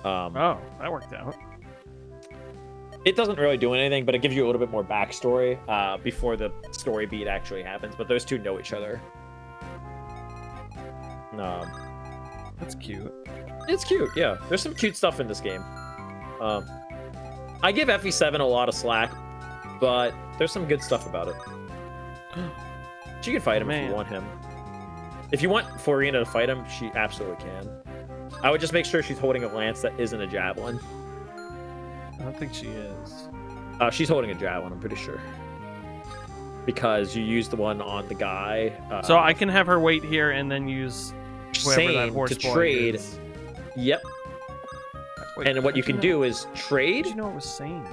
Oh, that worked out. It doesn't really do anything, but it gives you a little bit more backstory before the story beat actually happens. But those two know each other. That's cute. It's cute, yeah. There's some cute stuff in this game. I give FE7 a lot of slack, but there's some good stuff about it. She can fight him if you want him. If you want Florina to fight him, she absolutely can. I would just make sure she's holding a lance that isn't a javelin. I don't think she is. She's holding a javelin, I'm pretty sure. Because you used the one on the guy. So I can have her wait here and then use whoever that horse to trade. Is. Yep. Wait, and what you can do is trade. How did you know it was sane?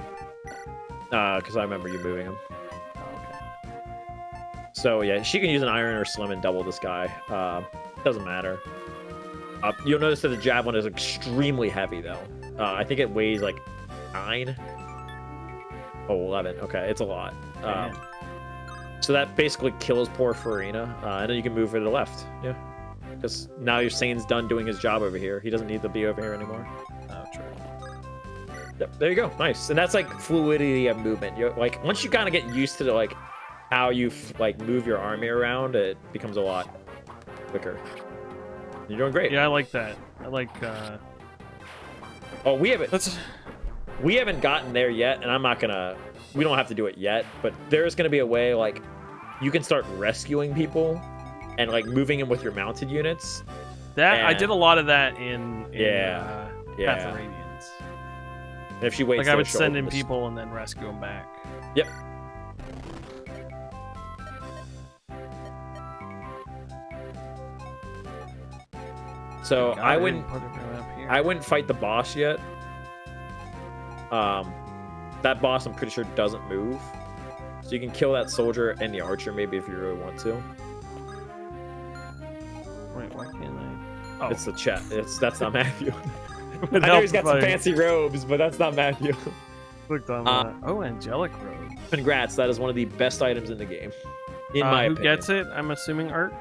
Because I remember you moving him. Oh, okay. So yeah, she can use an iron or slim and double this guy. Doesn't matter. You'll notice that the javelin is extremely heavy though. I think it weighs like 9. Oh, 11. Okay, it's a lot. So that basically kills poor Farina, and then you can move her to the left. Yeah. Because now your Sane's done doing his job over here. He doesn't need to be over here anymore. Oh, true. Yep, there you go. Nice. And that's like fluidity of movement. You're like, once you kind of get used to like how you move your army around, it becomes a lot quicker. You're doing great. Yeah, I like that. I like. Oh, we haven't gotten there yet, and I'm not gonna. We don't have to do it yet, but there's gonna be a way like you can start rescuing people and like moving in with your mounted units. I did a lot of that in Path of Radiance. And if she waits, Like I there, would she'll send in open this- people and then rescue them back. Yep. So I wouldn't fight the boss yet. That boss I'm pretty sure doesn't move. So you can kill that soldier and the archer maybe if you really want to. Wait, why can't I? Oh, It's the chat. That's not Matthew. it I know he's helps got if some I fancy robes, but that's not Matthew. clicked on that. Oh, angelic robe. Congrats, that is one of the best items in the game, in my who opinion. gets it? I'm assuming Ark.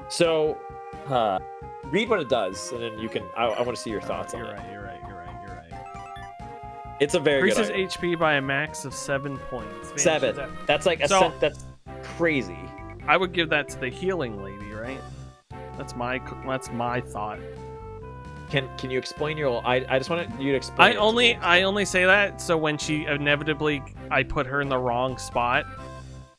So, read what it does, and then you can. I want to see your thoughts on You're it. right. It's a very good Increases item. HP by a max of 7 points. Man, 7. that- That's like a So- that's crazy. I would give that to the healing lady, right? That's my thought. Can you explain your? I just wanted you to explain. it to me. I only say that so when she inevitably I put her in the wrong spot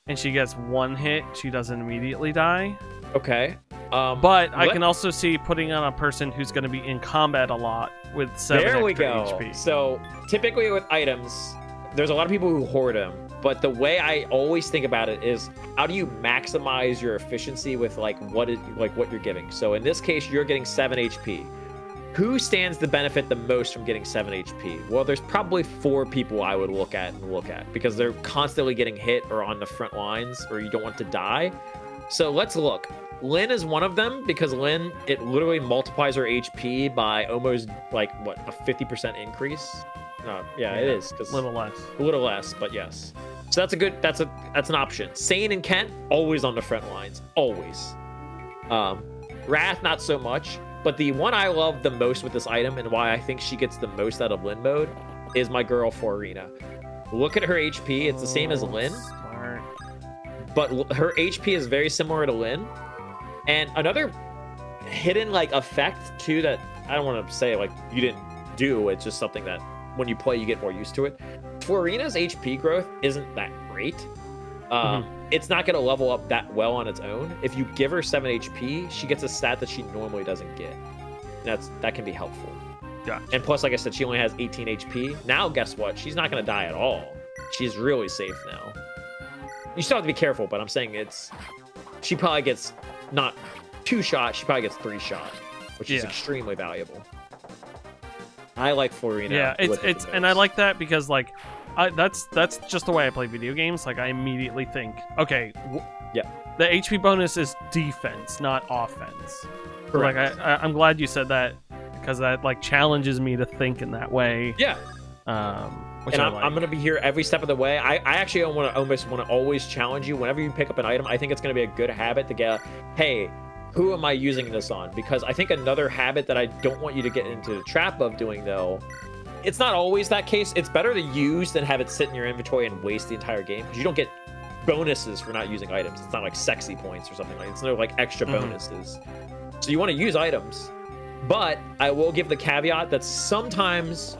and she gets one hit, she doesn't immediately die. Okay. But I can also see putting on a person who's going to be in combat a lot with 7 There we extra go. HP. So typically with items, there's a lot of people who hoard them, but the way I always think about it is how do you maximize your efficiency with what you're giving. So in this case, you're getting 7 HP. Who stands to benefit the most from getting 7 HP? Well, there's probably 4 people I would look at because they're constantly getting hit or on the front lines or you don't want to die. So let's look. Lynn is one of them because Lynn, it literally multiplies her HP by almost a 50% increase. Yeah, it is. A little less. A little less, but yes. So that's an option. Sane and Kent, always on the front lines. Always. Wrath, not so much. But the one I love the most with this item and why I think she gets the most out of Lynn mode is my girl Florina. Look at her HP. It's the same as Lynn. Smart. But her HP is very similar to Lynn. And another hidden effect too that I don't want to say you didn't do. It's just something that when you play you get more used to it. Florina's HP growth isn't that great. It's not going to level up that well on its own. If you give her 7 HP, she gets a stat that she normally doesn't get. That can be helpful. Gotcha. And plus, like I said, she only has 18 HP. Now, guess what? She's not going to die at all. She's really safe now. You still have to be careful, but I'm saying she probably gets not 2 shots, she probably gets 3 shots, which is extremely valuable. I like Florina. Yeah, it's and I like that because that's just the way I play video games. I immediately think, okay, the HP bonus is defense, not offense. So, I'm glad you said that because that challenges me to think in that way. Yeah. Which I'm gonna be here every step of the way. I actually almost want to always challenge you whenever you pick up an item. I think it's gonna be a good habit to get. Hey, who am I using this on? Because I think another habit that I don't want you to get into the trap of doing though. It's not always that case. It's better to use than have it sit in your inventory and waste the entire game because you don't get bonuses for not using items. It's not like sexy points or something like. It's no extra bonuses. So you want to use items, but I will give the caveat that sometimes.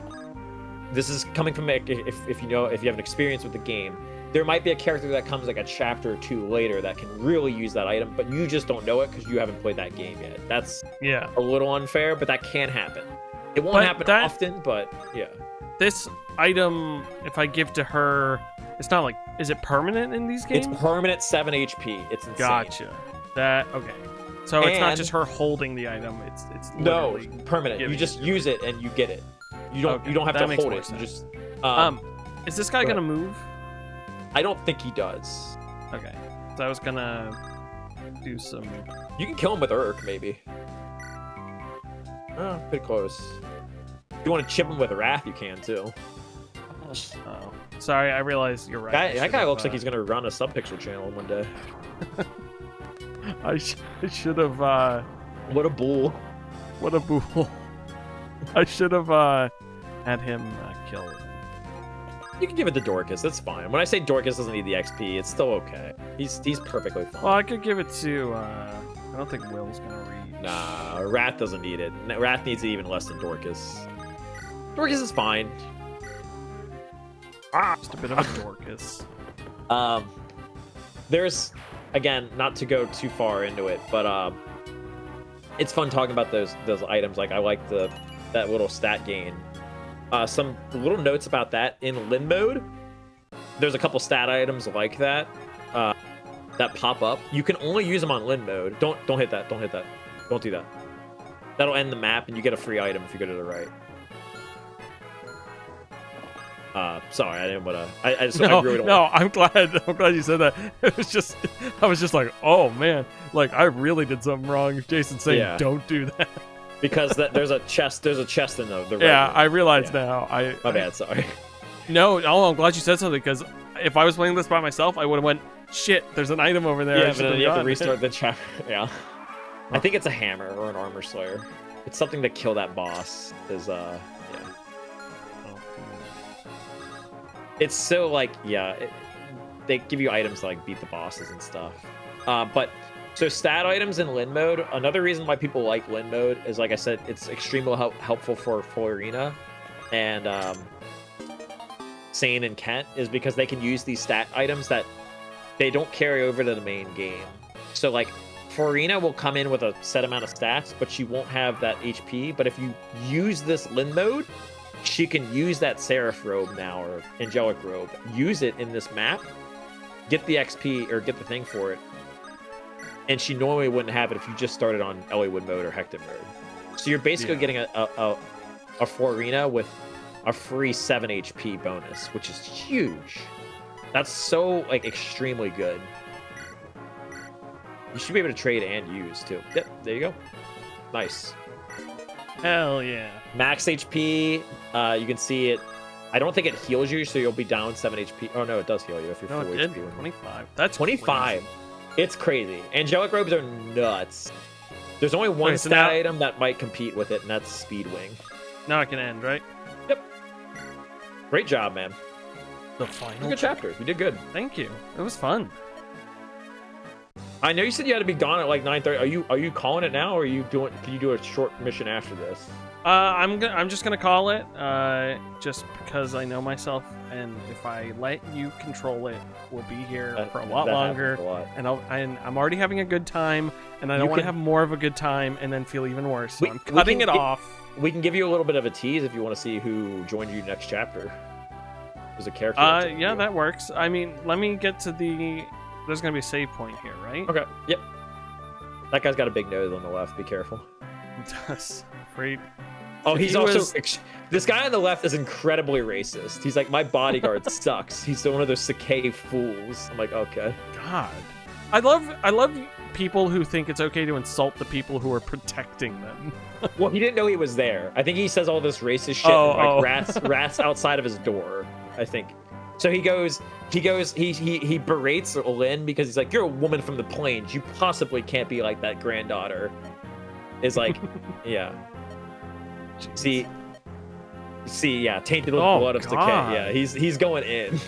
This is coming from if you have an experience with the game, there might be a character that comes a chapter or 2 later that can really use that item, but you just don't know it because you haven't played that game yet. That's a little unfair, but that can happen. It won't happen often, but yeah. This item, if I give to her, it's not is it permanent in these games? It's permanent 7 HP. It's insane. Gotcha. Okay. So it's not just her holding the item. It's literally permanent. You just use it and you get it. You don't have to hold it. You just is this guy gonna move? I don't think he does. Okay. So I was gonna do some. You can kill him with Urk, maybe. Oh, pretty close. If you want to chip him with Wrath, you can too. Oh, sorry. I realized you're right. That guy looks like he's gonna run a Subpixel channel one day. I should have. What a bull! What a bull! I should have had him killed. You can give it to Dorcus. That's fine. When I say Dorcus doesn't need the XP, it's still okay. He's perfectly fine. Well, I could give it to. I don't think Will's gonna reach. Nah, Wrath doesn't need it. Wrath needs it even less than Dorcus. Dorcus is fine. Just a bit of a Dorcus. There's again, not to go too far into it, but it's fun talking about those items. I like that little stat gain. Some little notes about that in Lin mode. There's a couple stat items like that that pop up. You can only use them on Lin mode. Don't hit that. Don't hit that. Don't do that. That'll end the map, and you get a free item if you go to the right. Sorry, I didn't want to. I really don't. No, I'm glad you said that. It was just, I was just like, oh man, like I really did something wrong. If Jason's saying don't do that, because there's a chest in the right yeah, room. I realize now. My bad. Sorry. No, I'm glad you said something because if I was playing this by myself, I would have went, shit, there's an item over there. Yeah, but then you have to restart the chapter. Yeah. I think it's a hammer or an armor slayer. It's something to kill that boss. Yeah. It's so like they give you items to like beat the bosses and stuff. But so stat items in Lin mode. Another reason why people like Lin mode is, like I said, it's extremely helpful for full arena and Sane and Kent, is because they can use these stat items that they don't carry over to the main game. So like Farina will come in with a set amount of stats, but she won't have that HP. But if you use this Lin mode, she can use that Seraph robe now, or Angelic robe. Use it in this map, get the XP or get the thing for it, and she normally wouldn't have it if you just started on Eliwood mode or Hector mode. So you're basically getting a Farina with a free 7 HP bonus, which is huge. That's so like extremely good. You should be able to trade and use too. Yep, there you go. Nice. Hell yeah. Max HP, you can see it. I don't think it heals you, so you'll be down 7 HP. Oh no, it does heal you if you're full it did. HP. 25. That's 25. crazy. It's crazy. Angelic robes are nuts. There's only one stat item that might compete with it, and that's Speed Wing. Now it can end, right? Yep. Great job, man. The final. Good chapter. You did good. Thank you. It was fun. I know you said you had to be gone at like 9:30. Are you calling it now, or can you do a short mission after this? I'm just gonna call it, just because I know myself, and if I let you control it, we'll be here for a lot longer. And I'm already having a good time, and I don't want to have more of a good time and then feel even worse. So I'm cutting it off. We can give you a little bit of a tease if you want to see who joined you next chapter. There's a character. Yeah, that works. I mean, let me get to the. There's gonna be a save point here, right? Okay. Yep. That guy's got a big nose on the left. Be careful. He does. Afraid. Oh, he's also. This guy on the left is incredibly racist. He's like, my bodyguard sucks. He's one of those Sakei fools. I'm like, okay. God, I love people who think it's okay to insult the people who are protecting them. Well, he didn't know he was there. I think he says all this racist shit, and, like rats outside of his door. I think. So he berates Lin because he's like, you're a woman from the plains. You possibly can't be like that granddaughter. Is like, yeah. See, yeah, tainted with blood of Sakei. Yeah, he's going in.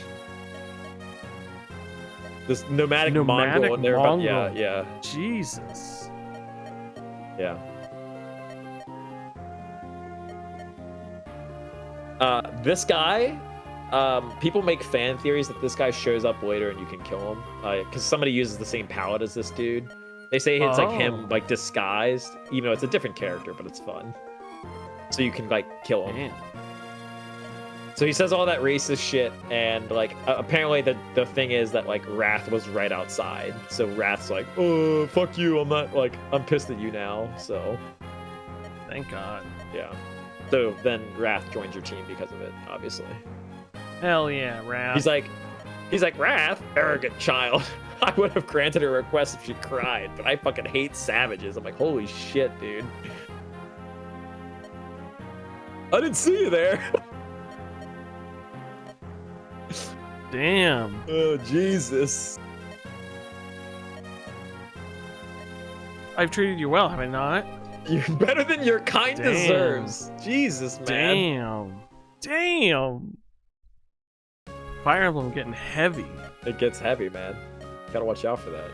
This nomadic Mongol in there, but yeah. Jesus. Yeah. This guy, people make fan theories that this guy shows up later and you can kill him, because somebody uses the same palette as this dude. They say it's like him, like disguised, even though it's a different character, but it's fun. So you can like kill him. Man. So he says all that racist shit, and like apparently the thing is that like Wrath was right outside. So Wrath's like, oh fuck you, I'm pissed at you now. So thank God. Yeah. So then Wrath joins your team because of it, obviously. Hell yeah, Wrath. He's like, Wrath, arrogant child. I would have granted her request if she cried, but I fucking hate savages. I'm like, holy shit, dude. I didn't see you there. Damn. Oh, Jesus. I've treated you well, have I not? You're better than your kind deserves. Jesus, man. Damn. Fire Emblem getting heavy. It gets heavy, man. Gotta watch out for that.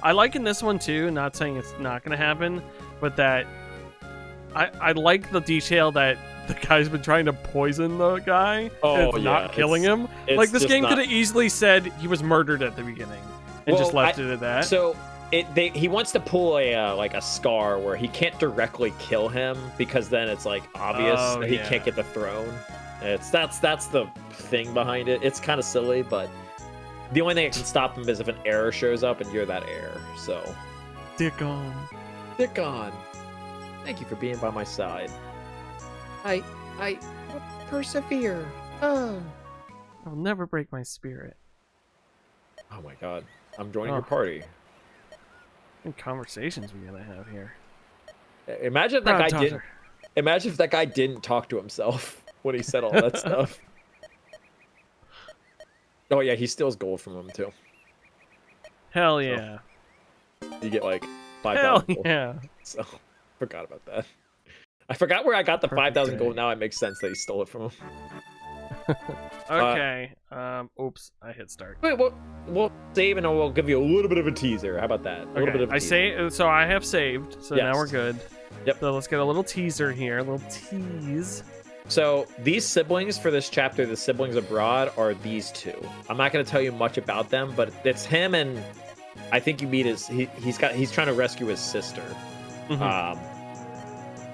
I like in this one too, not saying it's not gonna happen, but that I like the detail that the guy's been trying to poison the guy and not killing him. Like this game could have easily said he was murdered at the beginning and just left it at that. So he wants to pull a like a Scar where he can't directly kill him because then it's like obvious that he can't get the throne. That's the thing behind it. It's kind of silly, but the only thing that can stop him is if an heir shows up and you're that heir. So, Dick on. Thank you for being by my side. I will persevere. Oh. I'll never break my spirit. Oh my god. I'm joining your party. What conversations we gotta have here. Imagine if that guy didn't talk to himself when he said all that stuff. Oh yeah, he steals gold from him too. Hell yeah. So, you get like 5,000 Hell gold. yeah. So, forgot about that. I forgot where I got the 5,000 gold. Now it makes sense that he stole it from him. Okay. Oops, I hit start. Wait, we'll save and we'll give you a little bit of a teaser. How about that? A little bit of a teaser. So I have saved, so now we're good. Yep. So let's get a little teaser here, a little tease. So these siblings for this chapter, the siblings abroad, are these two. I'm not going to tell you much about them, but it's him and I think you meet he's trying to rescue his sister. Mm-hmm.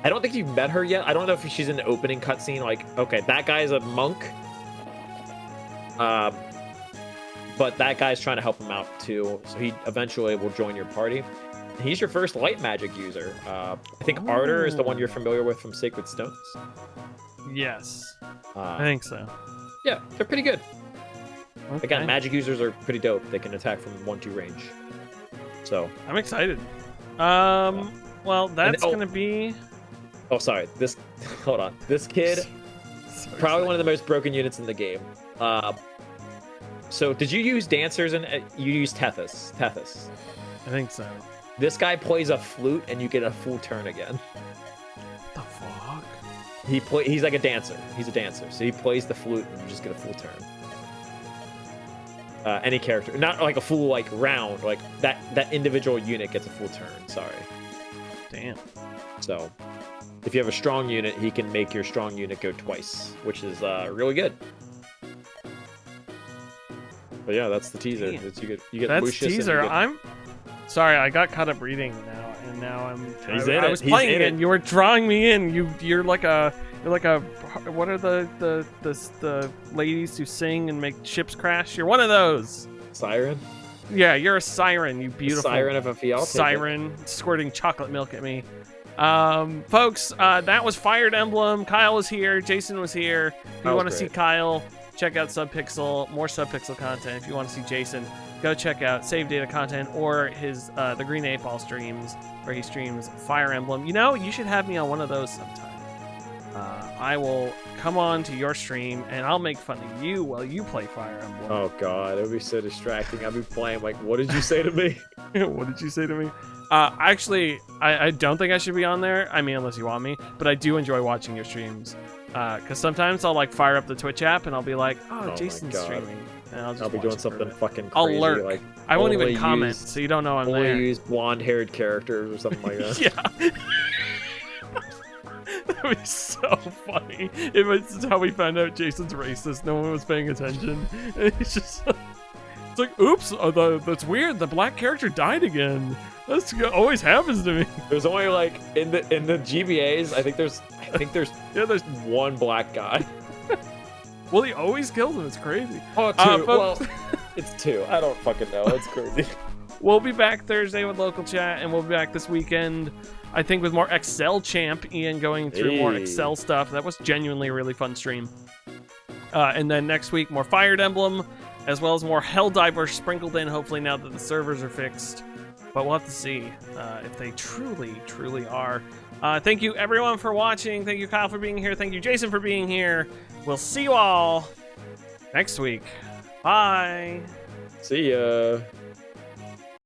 I don't think you've met her yet. I don't know if she's in the opening cutscene. Like, okay, that guy's a monk. But that guy's trying to help him out too. So he eventually will join your party. He's your first light magic user. I think Ardor is the one you're familiar with from Sacred Stones. Yes. I think so. Yeah, they're pretty good. Okay. Again, magic users are pretty dope. They can attack from 1-2 range. So I'm excited. Well, that's gonna be. Oh, sorry. Hold on. This kid, probably one of the most broken units in the game. So did you use dancers and you used Tethys? I think so. This guy plays a flute and you get a full turn again. What the fuck? He's like a dancer. He's a dancer. So he plays the flute and you just get a full turn. Any character, not like a full like round, like that individual unit gets a full turn. Sorry. Damn. So if you have a strong unit, he can make your strong unit go twice, which is really good. But yeah, that's the teaser. You get that's Lucius teaser. I'm sorry, I got caught up reading now, and now I was playing it, and you were drawing me in. You're like a what are the ladies who sing and make ships crash? You're one of those. Siren. Yeah, you're a siren. You beautiful siren of a field. Siren squirting chocolate milk at me. Folks, that was Fired Emblem. Kyle was here. Jason was here. If you want to see Kyle, check out Subpixel, more Subpixel content. If you want to see Jason, go check out Save Data content or his the Green 8 Ball streams where he streams Fire Emblem. You know, you should have me on one of those sometime. I will come on to your stream and I'll make fun of you while you play Fire Emblem. Oh god, it would be so distracting. I'd be playing like, what did you say to me? What did you say to me? Actually, I don't think I should be on there. I mean, unless you want me, but I do enjoy watching your streams. Because sometimes I'll like fire up the Twitch app and I'll be like, oh Jason's streaming. And I'll be doing something fucking crazy. I'll lurk. Like, I won't even comment, so you don't know I'm there. Only use blonde-haired characters or something like that. Yeah. That would be so funny. If it's how we found out Jason's racist. No one was paying attention. And it's just... It's like, oops, that's weird. The black character died again. That's always happens to me. There's only like in the GBAs. I think there's there's one black guy. Well, he always kills him. It's crazy. Oh, two. Well, it's two. I don't fucking know. It's crazy. We'll be back Thursday with local chat, and we'll be back this weekend, I think, with more Excel champ Ian going through more Excel stuff. That was genuinely a really fun stream. And then next week, more Fired Emblem, as well as more Helldivers sprinkled in, hopefully now that the servers are fixed. But we'll have to see if they truly are. Thank you, everyone, for watching. Thank you, Kyle, for being here. Thank you, Jason, for being here. We'll see you all next week. Bye. See ya.